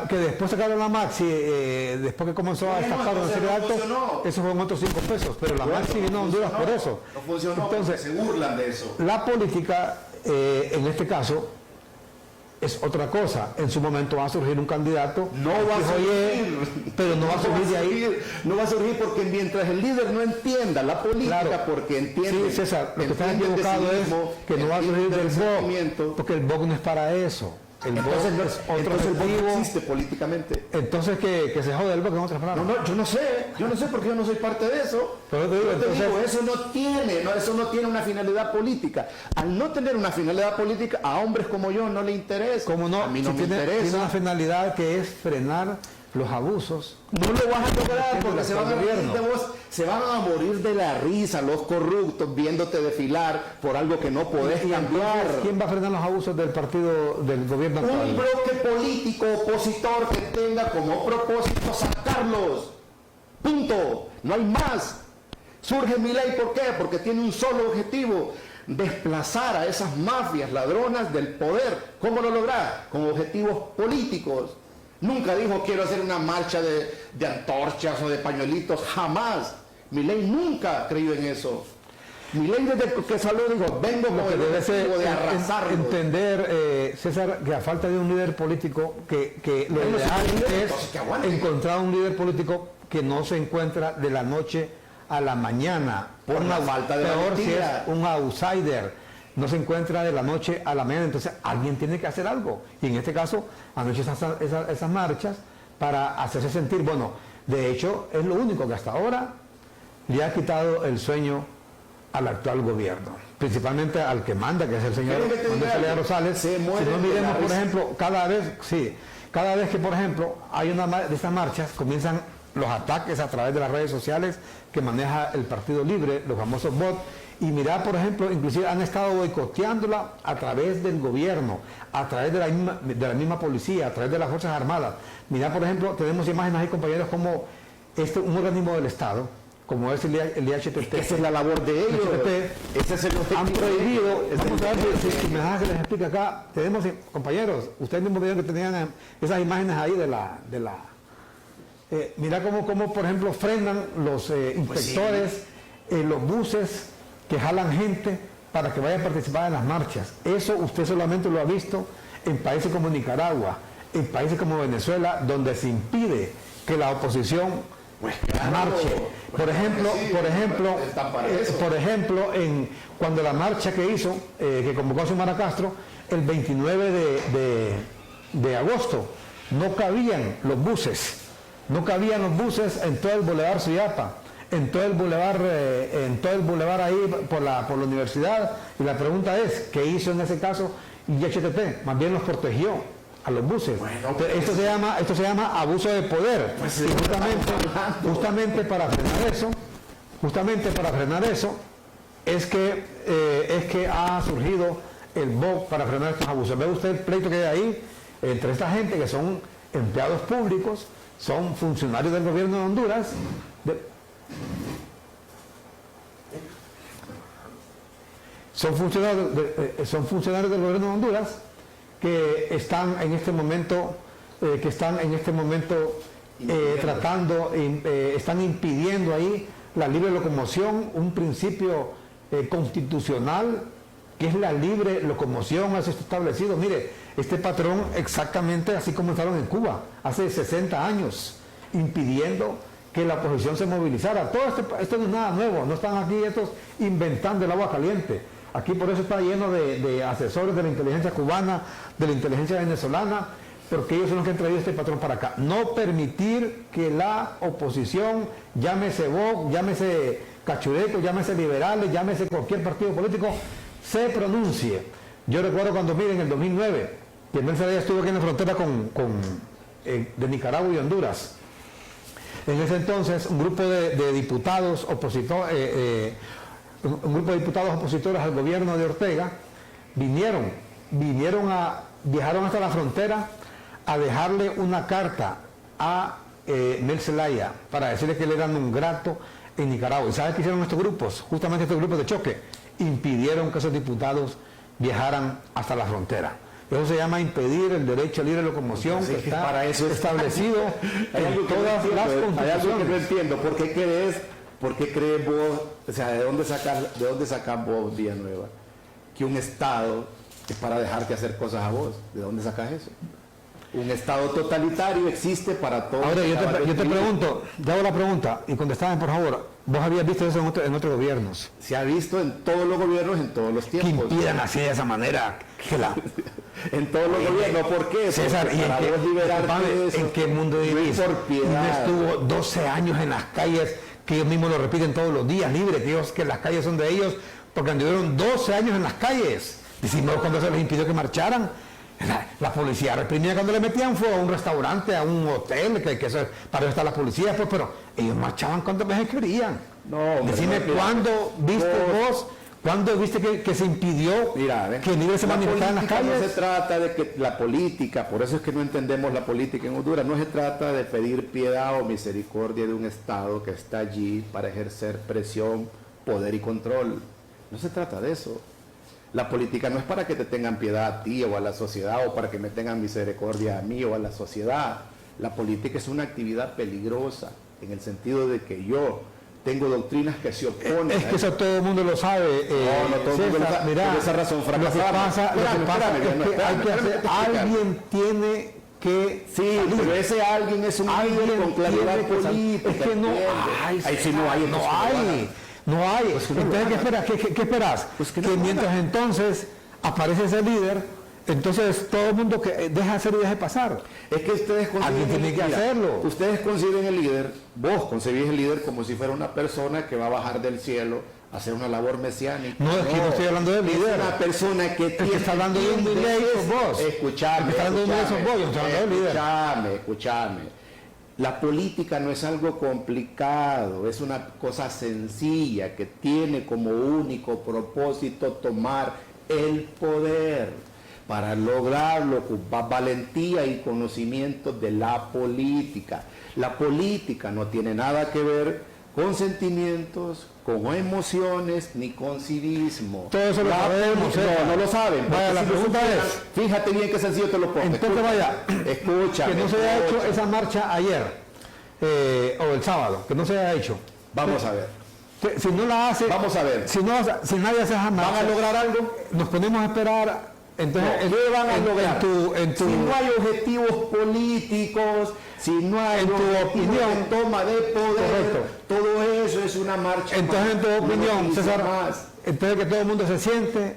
Que después sacaron la Maxi, después que comenzó a estafar una serie de actos, eso fueron otros 5 pesos, pero la Maxi vino a Honduras por eso. No funcionó, entonces se burlan de eso. La política, en este caso, es otra cosa. En su momento va a surgir un candidato, no va a surgir, pero no va a surgir de ahí. No va a surgir porque mientras el líder no entienda la política, claro, porque entiende. Sí, César, lo que está equivocado es que no va a surgir del BOC, porque el BOC no es para eso. El BOC es otro objetivo. No existe políticamente. Entonces que se jode el BOC en otras palabras. No, yo no sé porque yo no soy parte de eso. Pero te digo, eso no tiene una finalidad política. Al no tener una finalidad política, a hombres como yo no le interesa. ¿Cómo no? A mí no me tiene interesa. Tiene una finalidad que es frenar los abusos. No lo vas a lograr porque se van a morir de vos, se van a morir de la risa los corruptos viéndote desfilar por algo que no podés cambiar. ¿Quién va a frenar los abusos del partido, del gobierno actual? Un bloque político opositor que tenga como propósito sacarlos. Punto. No hay más. Surge Milei, ¿por qué? Porque tiene un solo objetivo: desplazar a esas mafias ladronas del poder. ¿Cómo lo logra? Con objetivos políticos. Nunca dijo quiero hacer una marcha de antorchas o de pañuelitos, jamás. Milei nunca ha creído en eso. Milei desde que salió dijo, vengo con el objetivo de arrasarlo. Entender, César, que a falta de un líder político, que lo ideal es encontrar un líder político que no se encuentra de la noche a la mañana. Por la falta de peor si es valentía. un outsider. No se encuentra de la noche a la mañana, entonces alguien tiene que hacer algo. Y en este caso, anoche esas marchas para hacerse sentir, bueno, de hecho, es lo único que hasta ahora le ha quitado el sueño al actual gobierno, principalmente al que manda, que es el señor Manuel Zelaya Rosales. Si no miremos, por ejemplo, cada vez que, por ejemplo, hay una de estas marchas, comienzan los ataques a través de las redes sociales que maneja el Partido Libre, los famosos bots. Y mirá, por ejemplo, inclusive han estado boicoteándola a través del gobierno, a través de la misma policía, a través de las Fuerzas Armadas. Mirá, por ejemplo, tenemos imágenes ahí, compañeros, como un organismo del Estado, como es el IHTT. Esa es la labor de ellos. Ese es el objetivo. Han prohibido, vamos a ver si me dejan que les explique acá. Tenemos, compañeros, ustedes mismos vieron que tenían esas imágenes ahí de la mirá cómo, por ejemplo, frenan los inspectores. los buses que jalan gente para que vaya a participar en las marchas. Eso usted solamente lo ha visto en países como Nicaragua, en países como Venezuela, donde se impide que la oposición marche. Por ejemplo, cuando la marcha que hizo, que convocó a Xiomara Castro, el 29 de agosto, no cabían los buses en todo el Boulevard Suyapa, en todo el bulevar ahí por la justamente, y la pregunta es, ¿qué hizo en ese caso YHTT? Más bien los protegió a los buses. Bueno, esto se llama abuso de poder. Pues, y justamente para frenar eso es que ha surgido el BOC para frenar estos abusos. Ve usted el pleito que hay ahí entre esta gente que son empleados públicos, son funcionarios del gobierno de Honduras, son funcionarios del gobierno de Honduras que están en este momento están impidiendo ahí la libre locomoción, un principio constitucional que es la libre locomoción, eso está establecido. Mire, este patrón exactamente así comenzaron en Cuba hace 60 años, impidiendo que la oposición se movilizara. Todo esto no es nada nuevo, no están aquí estos inventando el agua caliente. Aquí por eso está lleno de asesores de la inteligencia cubana, de la inteligencia venezolana, porque ellos son los que han traído este patrón para acá. No permitir que la oposición, llámese Vox, llámese Cachureco, llámese liberales, llámese cualquier partido político, se pronuncie. Yo recuerdo cuando, miren, en el 2009, que Nelson Díaz estuvo aquí en la frontera de Nicaragua y Honduras. En ese entonces, un grupo de diputados opositores, opositores al gobierno de Ortega viajaron hasta la frontera a dejarle una carta a Mel Zelaya para decirle que él era un grato en Nicaragua. ¿Y sabes qué hicieron estos grupos? Justamente estos grupos de choque impidieron que esos diputados viajaran hasta la frontera. Eso se llama impedir el derecho a libre locomoción, que está para eso establecido en todas las constituciones. Hay algo que no entiendo. ¿Por qué crees vos, o sea, de dónde sacas vos, Villanueva, que un Estado es para dejarte hacer cosas a vos? ¿De dónde sacas eso? Un Estado totalitario existe para todos. Ahora, yo te pregunto, te hago la pregunta y contestame, por favor. ¿Vos habías visto eso en otros gobiernos? Se ha visto en todos los gobiernos, en todos los tiempos. Que impidan así de esa manera. En todos los gobiernos. ¿Por qué? César, ¿en qué mundo vivís? Por piedad. Estuvo 12 años en las calles, que ellos mismos lo repiten todos los días, libre, que las calles son de ellos, porque anduvieron 12 años en las calles. Decimos cuando se les impidió que marcharan. La policía reprimía cuando le metían fuego a un restaurante, a un hotel, que eso, para eso está la policía, pues, pero ellos marchaban cuantas veces querían. No, decime, ¿cuándo viste que se impidió que el libre se manifestara en las calles? No se trata de que la política, por eso es que no entendemos la política en Honduras, no se trata de pedir piedad o misericordia de un Estado que está allí para ejercer presión, poder y control. No se trata de eso. La política no es para que te tengan piedad a ti o a la sociedad, o para que me tengan misericordia a mí o a la sociedad. La política es una actividad peligrosa, en el sentido de que yo tengo doctrinas que se oponen. Es que eso todo el mundo lo sabe. No todo el mundo lo sabe. Mirá, por esa razón fracasamos. Lo que pasa es que hay que hacer, alguien tiene que sí, salir. Pero ese alguien es un líder con claridad política. Es que no hay. No hay. Pues entonces, ¿qué esperas? Pues que mientras entonces aparece ese líder, entonces todo el mundo que deja hacer y deje pasar. Es que ustedes alguien tiene que hacerlo. Ustedes conciben el líder, vos concebís el líder como si fuera una persona que va a bajar del cielo a hacer una labor mesiánica. No, es que no estoy hablando de líder. Es una persona que tiene... está hablando de un líder, vos. Escuchame. Escuchame. La política no es algo complicado, es una cosa sencilla que tiene como único propósito tomar el poder. Para lograrlo, ocupa valentía y conocimiento de la política. La política no tiene nada que ver con sentimientos, con emociones, ni con civismo. Todo eso lo sabemos. No lo saben. Vaya, la pregunta es, fíjate bien qué sencillo te lo pongo. Entonces escucha. Que no se haya hecho esa marcha ayer, o el sábado, que no se haya hecho. Vamos a ver. Si no la hace, Vamos a ver. si nadie hace esa marcha, ¿Van a lograr algo? nos ponemos a esperar. Entonces, ¿Qué van a lograr? Si no hay objetivos políticos, si no hay opinión, de toma de poder, correcto, todo eso es una marcha. entonces en tu opinión, César, más. entonces que todo el mundo se siente,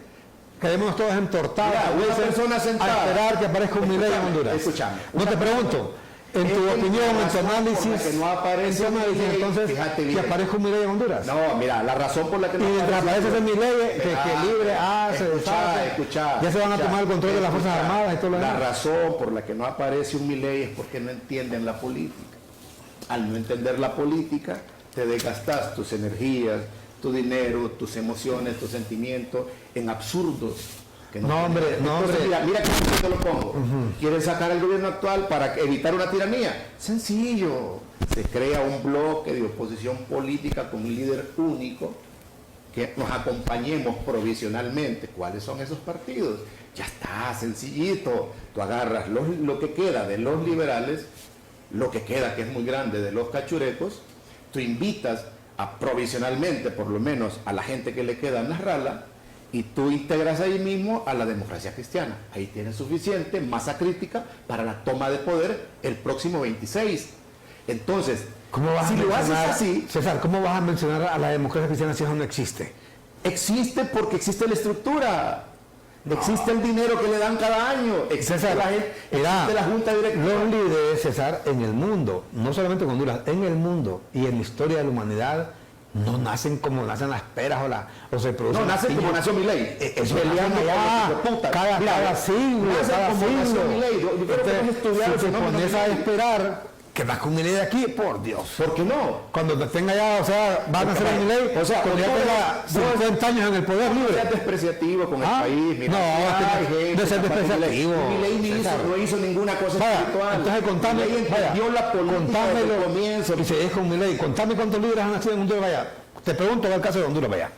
quedemos todos entortados, Mira, una persona sentada. a esperar que aparezca un Milei en Honduras. Escúchame. No te pregunto, en tu opinión, en tu análisis, que no aparece en tu análisis, Milei, entonces, fíjate que bien. aparezca un Milei en Honduras. No, mira, la razón por la que Y mientras aparece ese Milei, que libre, se deshace, ya se van a tomar el control de las Fuerzas Armadas y todo lo La demás. razón por la que no aparece un Milei es porque no entienden la política. Al no entender la política, te desgastas tus energías, tu dinero, tus emociones, tus sentimientos en absurdos. Que No, hombre, Entonces, mira cómo te lo pongo. ¿Quieren sacar al gobierno actual para evitar una tiranía? Sencillo. Se crea un bloque de oposición política con un líder único que nos acompañemos provisionalmente. ¿Cuáles son esos partidos? Ya está, sencillito. Tú agarras lo que queda de los liberales, lo que queda, que es muy grande, de los cachurecos, tú invitas a provisionalmente, por lo menos, a la gente que le queda en las ralas, y tú integras ahí mismo a la democracia cristiana. Ahí tienes suficiente masa crítica para la toma de poder el próximo 26. Entonces, ¿Cómo vas si a lo haces mencionar, así, César, ¿cómo vas a mencionar a la democracia cristiana si eso no existe? existe porque existe la estructura. Existe el dinero que le dan cada año. Existe César, la gente, existe la junta directiva. Los líderes, César, en el mundo, no solamente en Honduras, en el mundo y en la historia de la humanidad, no nacen como nacen las peras o se producen. No, nacen como nació Milei. Eso peleando con allá, los hijueputas. cada Mira, siglo, nacen cada como nació siglo. Milei. Yo creo que Entonces, hemos estudiado si el te fenómeno pones a Milei. esperar que nazca un Milei de aquí, por Dios. ¿Por qué no? Cuando tenga ya, o sea, van a nacer un Milei, O sea, cuando ya tenga 50 años en el poder No libre. seas despreciativo con el Ah, país. Mira, no, hay gente no seas capaz de despreciativo, Milei ni César. no hizo ninguna cosa Vaya, espiritual. entonces contame, Milei entendió la política desde el comienzo. y se es con Milei, contame cuántos líderes han nacido en Honduras, vaya. Te pregunto en el caso de Honduras, vaya.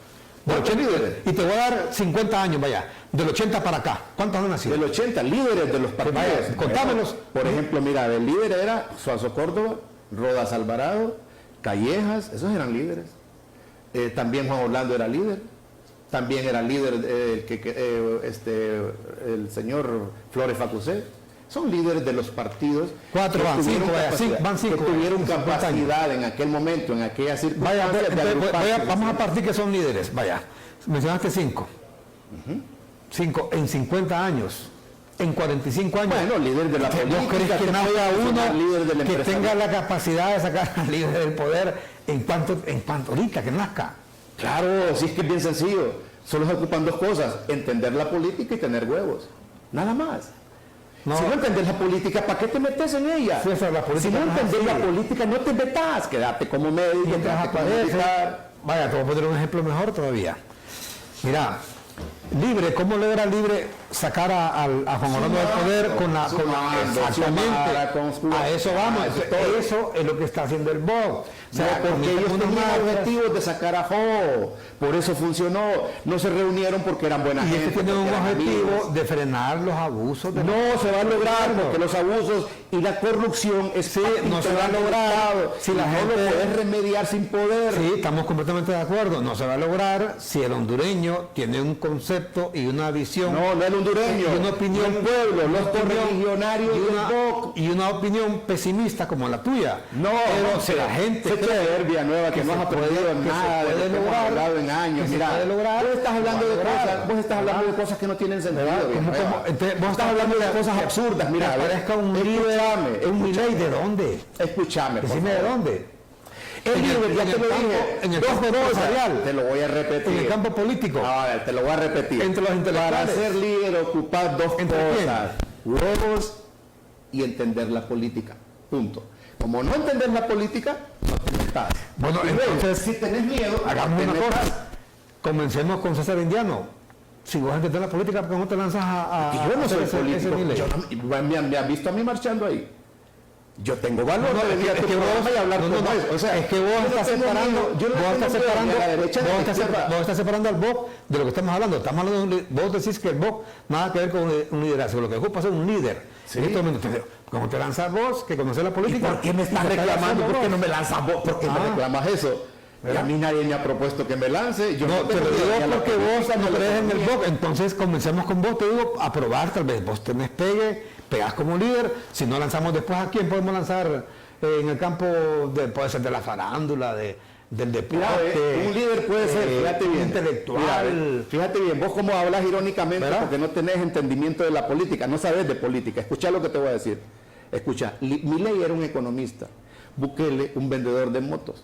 Del 80, y te voy a dar 50 años, vaya. Del 80 para acá, ¿cuántos han nacido? Del 80, líderes de los partidos. Vaya, contámelos. Por ejemplo, mira, el líder era Suazo Córdoba, Rodas Alvarado, Callejas, esos eran líderes. También Juan Orlando era líder. También era líder el señor Flores Facusé. Son líderes de los partidos. Cuatro que van, tuvieron cinco, vaya, capacidad- van cinco, que tuvieron 50 años. capacidad en aquel momento, en aquella Vaya, circunstancia. de entonces, agruparse. vamos a partir que son líderes, vaya. Mencionaste 5. 5 en 50 años, en 45 años. Bueno, líder de la ¿Vos política. crees que ¿qué no haya puede uno funcionar líder del que empresariado? tenga la capacidad de sacar al líder del poder en cuanto ahorita que nazca? Claro, si es que es bien sencillo. Solo se ocupan dos cosas: entender la política y tener huevos. Nada más. No. Si no entendés la política, ¿para qué te metes en ella? César, la política si no no es entendés así. la política, no te metas. Quédate como médico, Mientras quédate como aparece, militar. vaya, te voy a poner un ejemplo mejor todavía. Mira, Libre, ¿cómo logra Libre sacar a Juan Orlando del poder con la exactamente? A eso vamos, eso es lo que está haciendo el BOC. O sea, Porque ellos unos tenían marcas, objetivos de sacar a Jo. Por eso funcionó. No se reunieron porque eran buena y gente. este tiene un porque eran objetivo amigos. de frenar los abusos. No se va a lograr porque los abusos y la corrupción es no se va a lograr si la gente lo puedes remediar sin poder. Sí, estamos completamente de acuerdo. No se va a lograr si el hondureño tiene un concepto y una visión. No, no el hondureño, y una opinión, el pueblo, los correligionarios y una opinión pesimista como la tuya. No, pero si la gente se cree ver Villanueva que no has aprendido nada de lo que hemos hablado en años. Mira, vos estás hablando de cosas, vos estás hablando de cosas que no tienen sentido. Entonces, vos estás hablando de cosas absurdas. Mira, que aparezca un líder, un Milei, ¿de dónde? Escúchame, por Decime de favor. dónde. El líder, ya te lo dije, en el dos campo cosas. empresarial, Te lo voy a repetir. en el campo político. A ver, te lo voy a repetir. Entre los intelectuales. Para ser líder, ocupar dos ¿Entre cosas: huevos y entender la política. Punto. Como no entender la política, no te metas. Bueno, Y luego, entonces, si tenés miedo, hagamos no te una metas. cosa. Comencemos con César Indiano. Si vos entendés la política, ¿por qué no te lanzas a Y yo no hacer soy ese político. Milei? Yo no- me han visto a mí marchando ahí. Yo tengo valor. No, de venir a tu programa y hablar con vos. O sea, es que vos yo no estás tengo separando, miedo. Yo no vos tengo estás miedo separando, ni a la derecha ni a la izquierda. vos estás separando al BOC de lo que estamos hablando. Estamos hablando de vos decís que el BOC nada que ver con un liderazgo, lo que ocupa es un líder. Sí. En estos momentos, ¿cómo te lanzas vos que conoces la política? ¿Por qué me estás reclamando? ¿Por qué no me lanzas vos? ¿Por qué me reclamas eso? Y a mí nadie me ha propuesto que me lance. Yo No, te lo tengo digo idea de la porque vos política, no ni la crees en el economía. BOC, entonces comencemos con vos, te digo, a probar, tal vez vos tenés pegás como líder, si no lanzamos después, ¿a quién podemos lanzar en el campo, puede ser de la farándula, del deporte? Mira, un líder puede ser, fíjate bien, intelectual. Mira, fíjate bien, vos como hablas irónicamente, ¿verdad? porque no tenés entendimiento de la política, no sabes de política. Escucha lo que te voy a decir. Escucha, Milei era un economista, Bukele un vendedor de motos,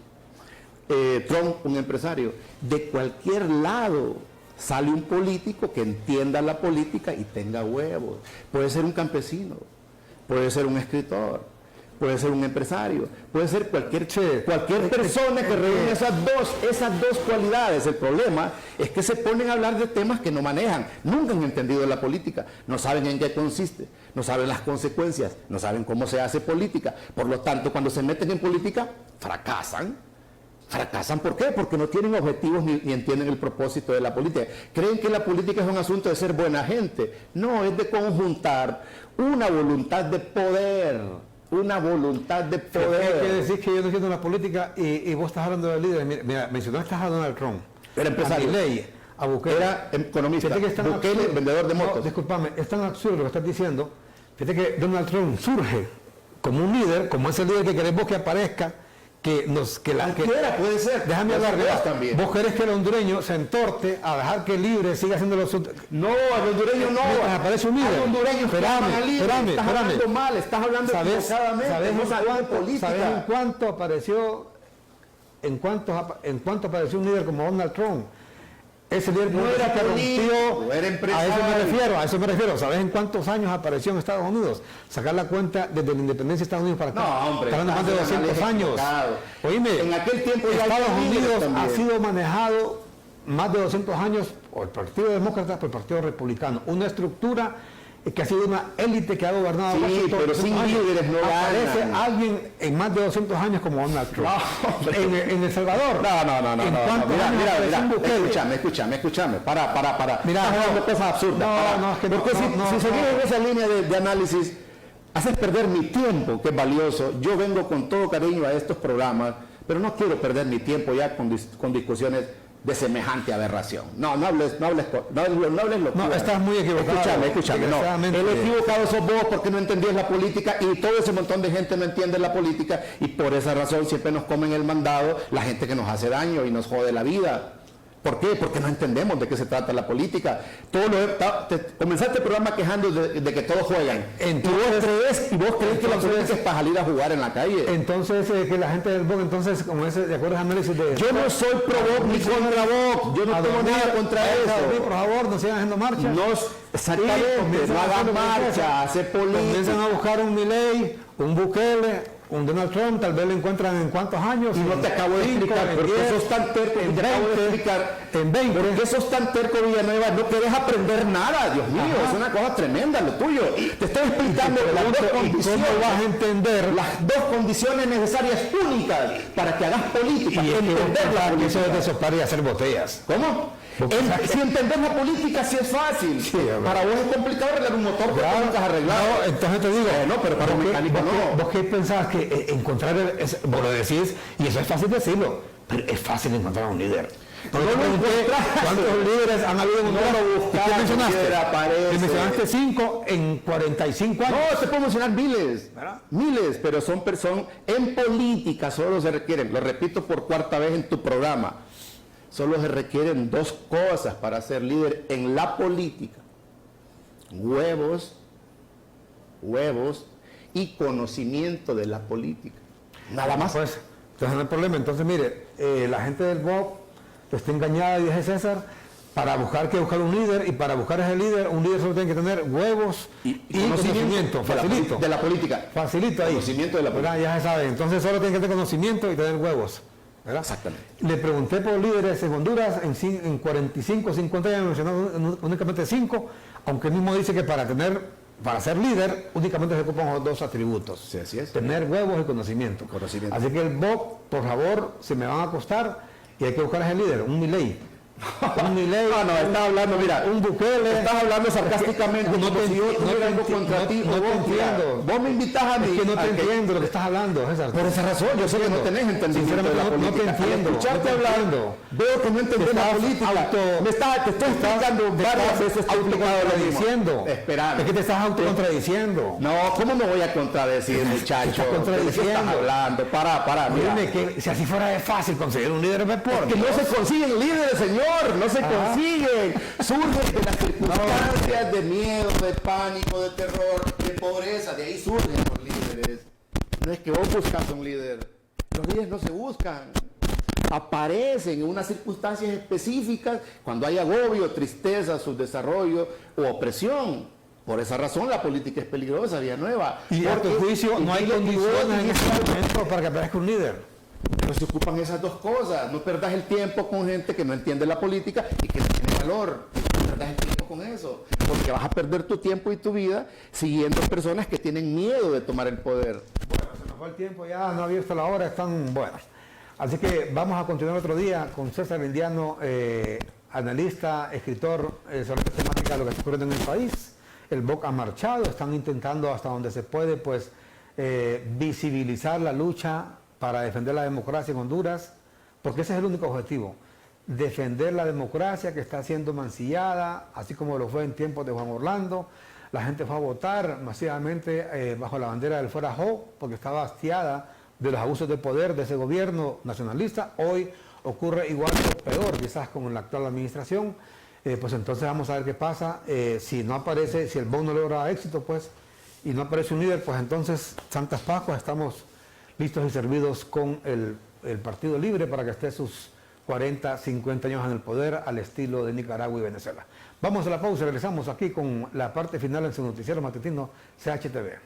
Trump un empresario. De cualquier lado sale un político que entienda la política y tenga huevos. Puede ser un campesino, puede ser un escritor, puede ser un empresario, puede ser cualquier persona que reúne esas dos cualidades. El problema es que se ponen a hablar de temas que no manejan, nunca han entendido la política, no saben en qué consiste, no saben las consecuencias, no saben cómo se hace política. Por lo tanto, cuando se meten en política, fracasan. ¿Fracasan por qué? Porque no tienen objetivos ni entienden el propósito de la política. Creen que la política es un asunto de ser buena gente. No, es de conjuntar una voluntad de poder. Una voluntad de poder. ¿Qué decís que yo no entiendo la política y vos estás hablando de líderes? Mira, mencionaste a Donald Trump. Era empresario. A Milei, a Bukele. Era economista. Fíjate que es tan Bukele, absurdo. vendedor de No, motos. discúlpame, es tan absurdo lo que estás diciendo. Fíjate que Donald Trump surge como un líder, como ese líder que querés vos que aparezca, Cualquiera puede ser. Déjame Las hablar, ideas también. vos querés que el hondureño se entorte a dejar que el libre siga haciendo los... No, al hondureño no. Aparece un líder. Al hondureño Espérame. estás hablando mal, estás hablando equivocadamente. ¿Sabes No sabes de política. en cuánto apareció, en cuánto apareció un líder como Donald Trump? Ese líder No era que político, era empresario. a eso me refiero. ¿Sabes en cuántos años apareció en Estados Unidos? Sacar la cuenta desde la independencia de Estados Unidos para acá. No, hombre. Está hablando más de 200 años. Oíme, en aquel tiempo ya Estados había líderes Unidos también. ha sido manejado más de 200 años por el Partido Demócrata, por el Partido Republicano. Una estructura que ha sido una élite que ha gobernado Sí, Washington. pero sin líderes no aparece ganan. alguien en más de 200 años como Donald Trump. en El Salvador. No. ¿En cuántos Mira, años apareció un Bukele? Escúchame. Para. Mira, Estás hablando cosas absurdas. No, es que Porque si seguimos en esa línea de análisis, haces perder mi tiempo, que es valioso. Yo vengo con todo cariño a estos programas, pero no quiero perder mi tiempo ya con discusiones de semejante aberración. No hables locura. No, estás muy equivocado. Escúchame. No, Desgraciadamente. el equivocado sos vos porque no entendías la política y todo ese montón de gente no entiende la política y por esa razón siempre nos comen el mandado la gente que nos hace daño y nos jode la vida. ¿Por qué? Porque no entendemos de qué se trata la política. Comenzaste el programa quejando de que todos juegan. Entonces, y vos crees que la política es para salir a jugar en la calle. Entonces, que la gente del BOC, entonces, como ese, de acuerdo a análisis de... Yo no soy pro Vox ni contra Vox. Yo no tengo nada contra eso. Por favor, no sigan haciendo marcha. Exactamente, no hagan marcha, hacer política. Comienzan a buscar un Milei, un Bukele, un Donald Trump, tal vez lo encuentran en cuántos años. Y no te acabo de explicar, ¿por qué sos tan terco? En Te acabo de 20, explicar. en 20. ¿Por qué sos tan terco, Villanueva? No querés aprender nada, Dios mío, Ajá. es una cosa tremenda lo tuyo. Te estoy explicando las dos ¿Cómo condiciones. vas a entender? Las dos condiciones necesarias únicas para que hagas política. Y es que entender la eso política. es de soplar y hacer botellas. ¿Cómo? Si entendés la política sí es fácil. hombre. Para vos es complicado arreglar un motor que Claro. nunca has arreglado. No, entonces te digo, No, pero para un mecánico no. ¿Vos qué pensabas que encontrar, vos lo decís, y eso es fácil decirlo, pero es fácil encontrar a un líder? No lo encontrás. ¿Cuántos líderes han habido en un No mundo? lo buscás, ¿Qué mencionaste? siquiera aparece. Me mencionaste 5 en 45 años. No, te puedo mencionar miles, ¿verdad? miles, pero son personas, en política solo se requieren, lo repito por cuarta vez en tu programa, solo se requieren dos cosas para ser líder en la política: huevos y conocimiento de la política. Nada más. Pues, entonces no hay problema. Entonces, mire, la gente del BOC está engañada, dice César, para buscar un líder, y para buscar ese líder, un líder solo tiene que tener huevos y conocimiento. Facilito. De la política. Facilito ahí. Conocimiento de la política. ¿Verdad? Ya se sabe. Entonces solo tiene que tener conocimiento y tener huevos. ¿Verdad? Exactamente. Le pregunté por líderes en Honduras, en 45, 50 años mencionó únicamente 5, aunque él mismo dice que para ser líder únicamente se ocupan 2 atributos. Sí, así es. Tener huevos y conocimiento. Así que el BOC, por favor, se me van a costar y hay que buscar a ese líder, un Milei. un Milei, No, estás hablando, mira, un Bukele. estás hablando sarcásticamente. No te algo contra ti. no te entiendo. Vos me invitas a mí. Es que no te entiendo lo que estás hablando, César. Por esa razón, yo sé que no tenés entendimiento de la política. No te entiendo. Al escucharte no te hablar, entiendo. veo que no entendés la política. Te estoy explicando varias veces. Autocontradiciendo. Esperando. Es que te estás autocontradiciendo. No, ¿cómo me voy a contradecir, muchacho? Contradiciendo. ¿De qué estás hablando? Para, mira. Dime que si así fuera de fácil conseguir un líder, Que no se consiguen líderes, señor, no se consiguen. Surgen de las circunstancias de miedo, de pánico, de terror, de pobreza, de ahí surgen los líderes. No es que vos buscas un líder, los líderes no se buscan. Aparecen en unas circunstancias específicas cuando hay agobio, tristeza, subdesarrollo o opresión. Por esa razón la política es peligrosa, Villanueva. Y a tu juicio no hay condiciones en este momento para que aparezca un líder. Pero se ocupan esas dos cosas. No perdas el tiempo con gente que no entiende la política y que no tiene valor. No perdas el tiempo con eso. Porque vas a perder tu tiempo y tu vida siguiendo personas que tienen miedo de tomar el poder. Bueno, se nos fue el tiempo ya, no ha visto la hora, están buenas. Así que vamos a continuar otro día con César Indiano, analista, escritor sobre esta temática de lo que está ocurriendo en el país. El BOC ha marchado, están intentando hasta donde se puede pues visibilizar la lucha para defender la democracia en Honduras, porque ese es el único objetivo, defender la democracia que está siendo mancillada, así como lo fue en tiempos de Juan Orlando. La gente fue a votar masivamente bajo la bandera del Fuera Jo, porque estaba hastiada de los abusos de poder de ese gobierno nacionalista. Hoy ocurre igual o peor, quizás como en la actual administración. Pues entonces vamos a ver qué pasa. Si no aparece, si el BOC no logra éxito, pues, y no aparece un líder, pues entonces, Santas Pascuas, estamos listos y servidos con el Partido Libre para que esté sus 40, 50 años en el poder al estilo de Nicaragua y Venezuela. Vamos a la pausa y regresamos aquí con la parte final en su noticiero matutino CHTV.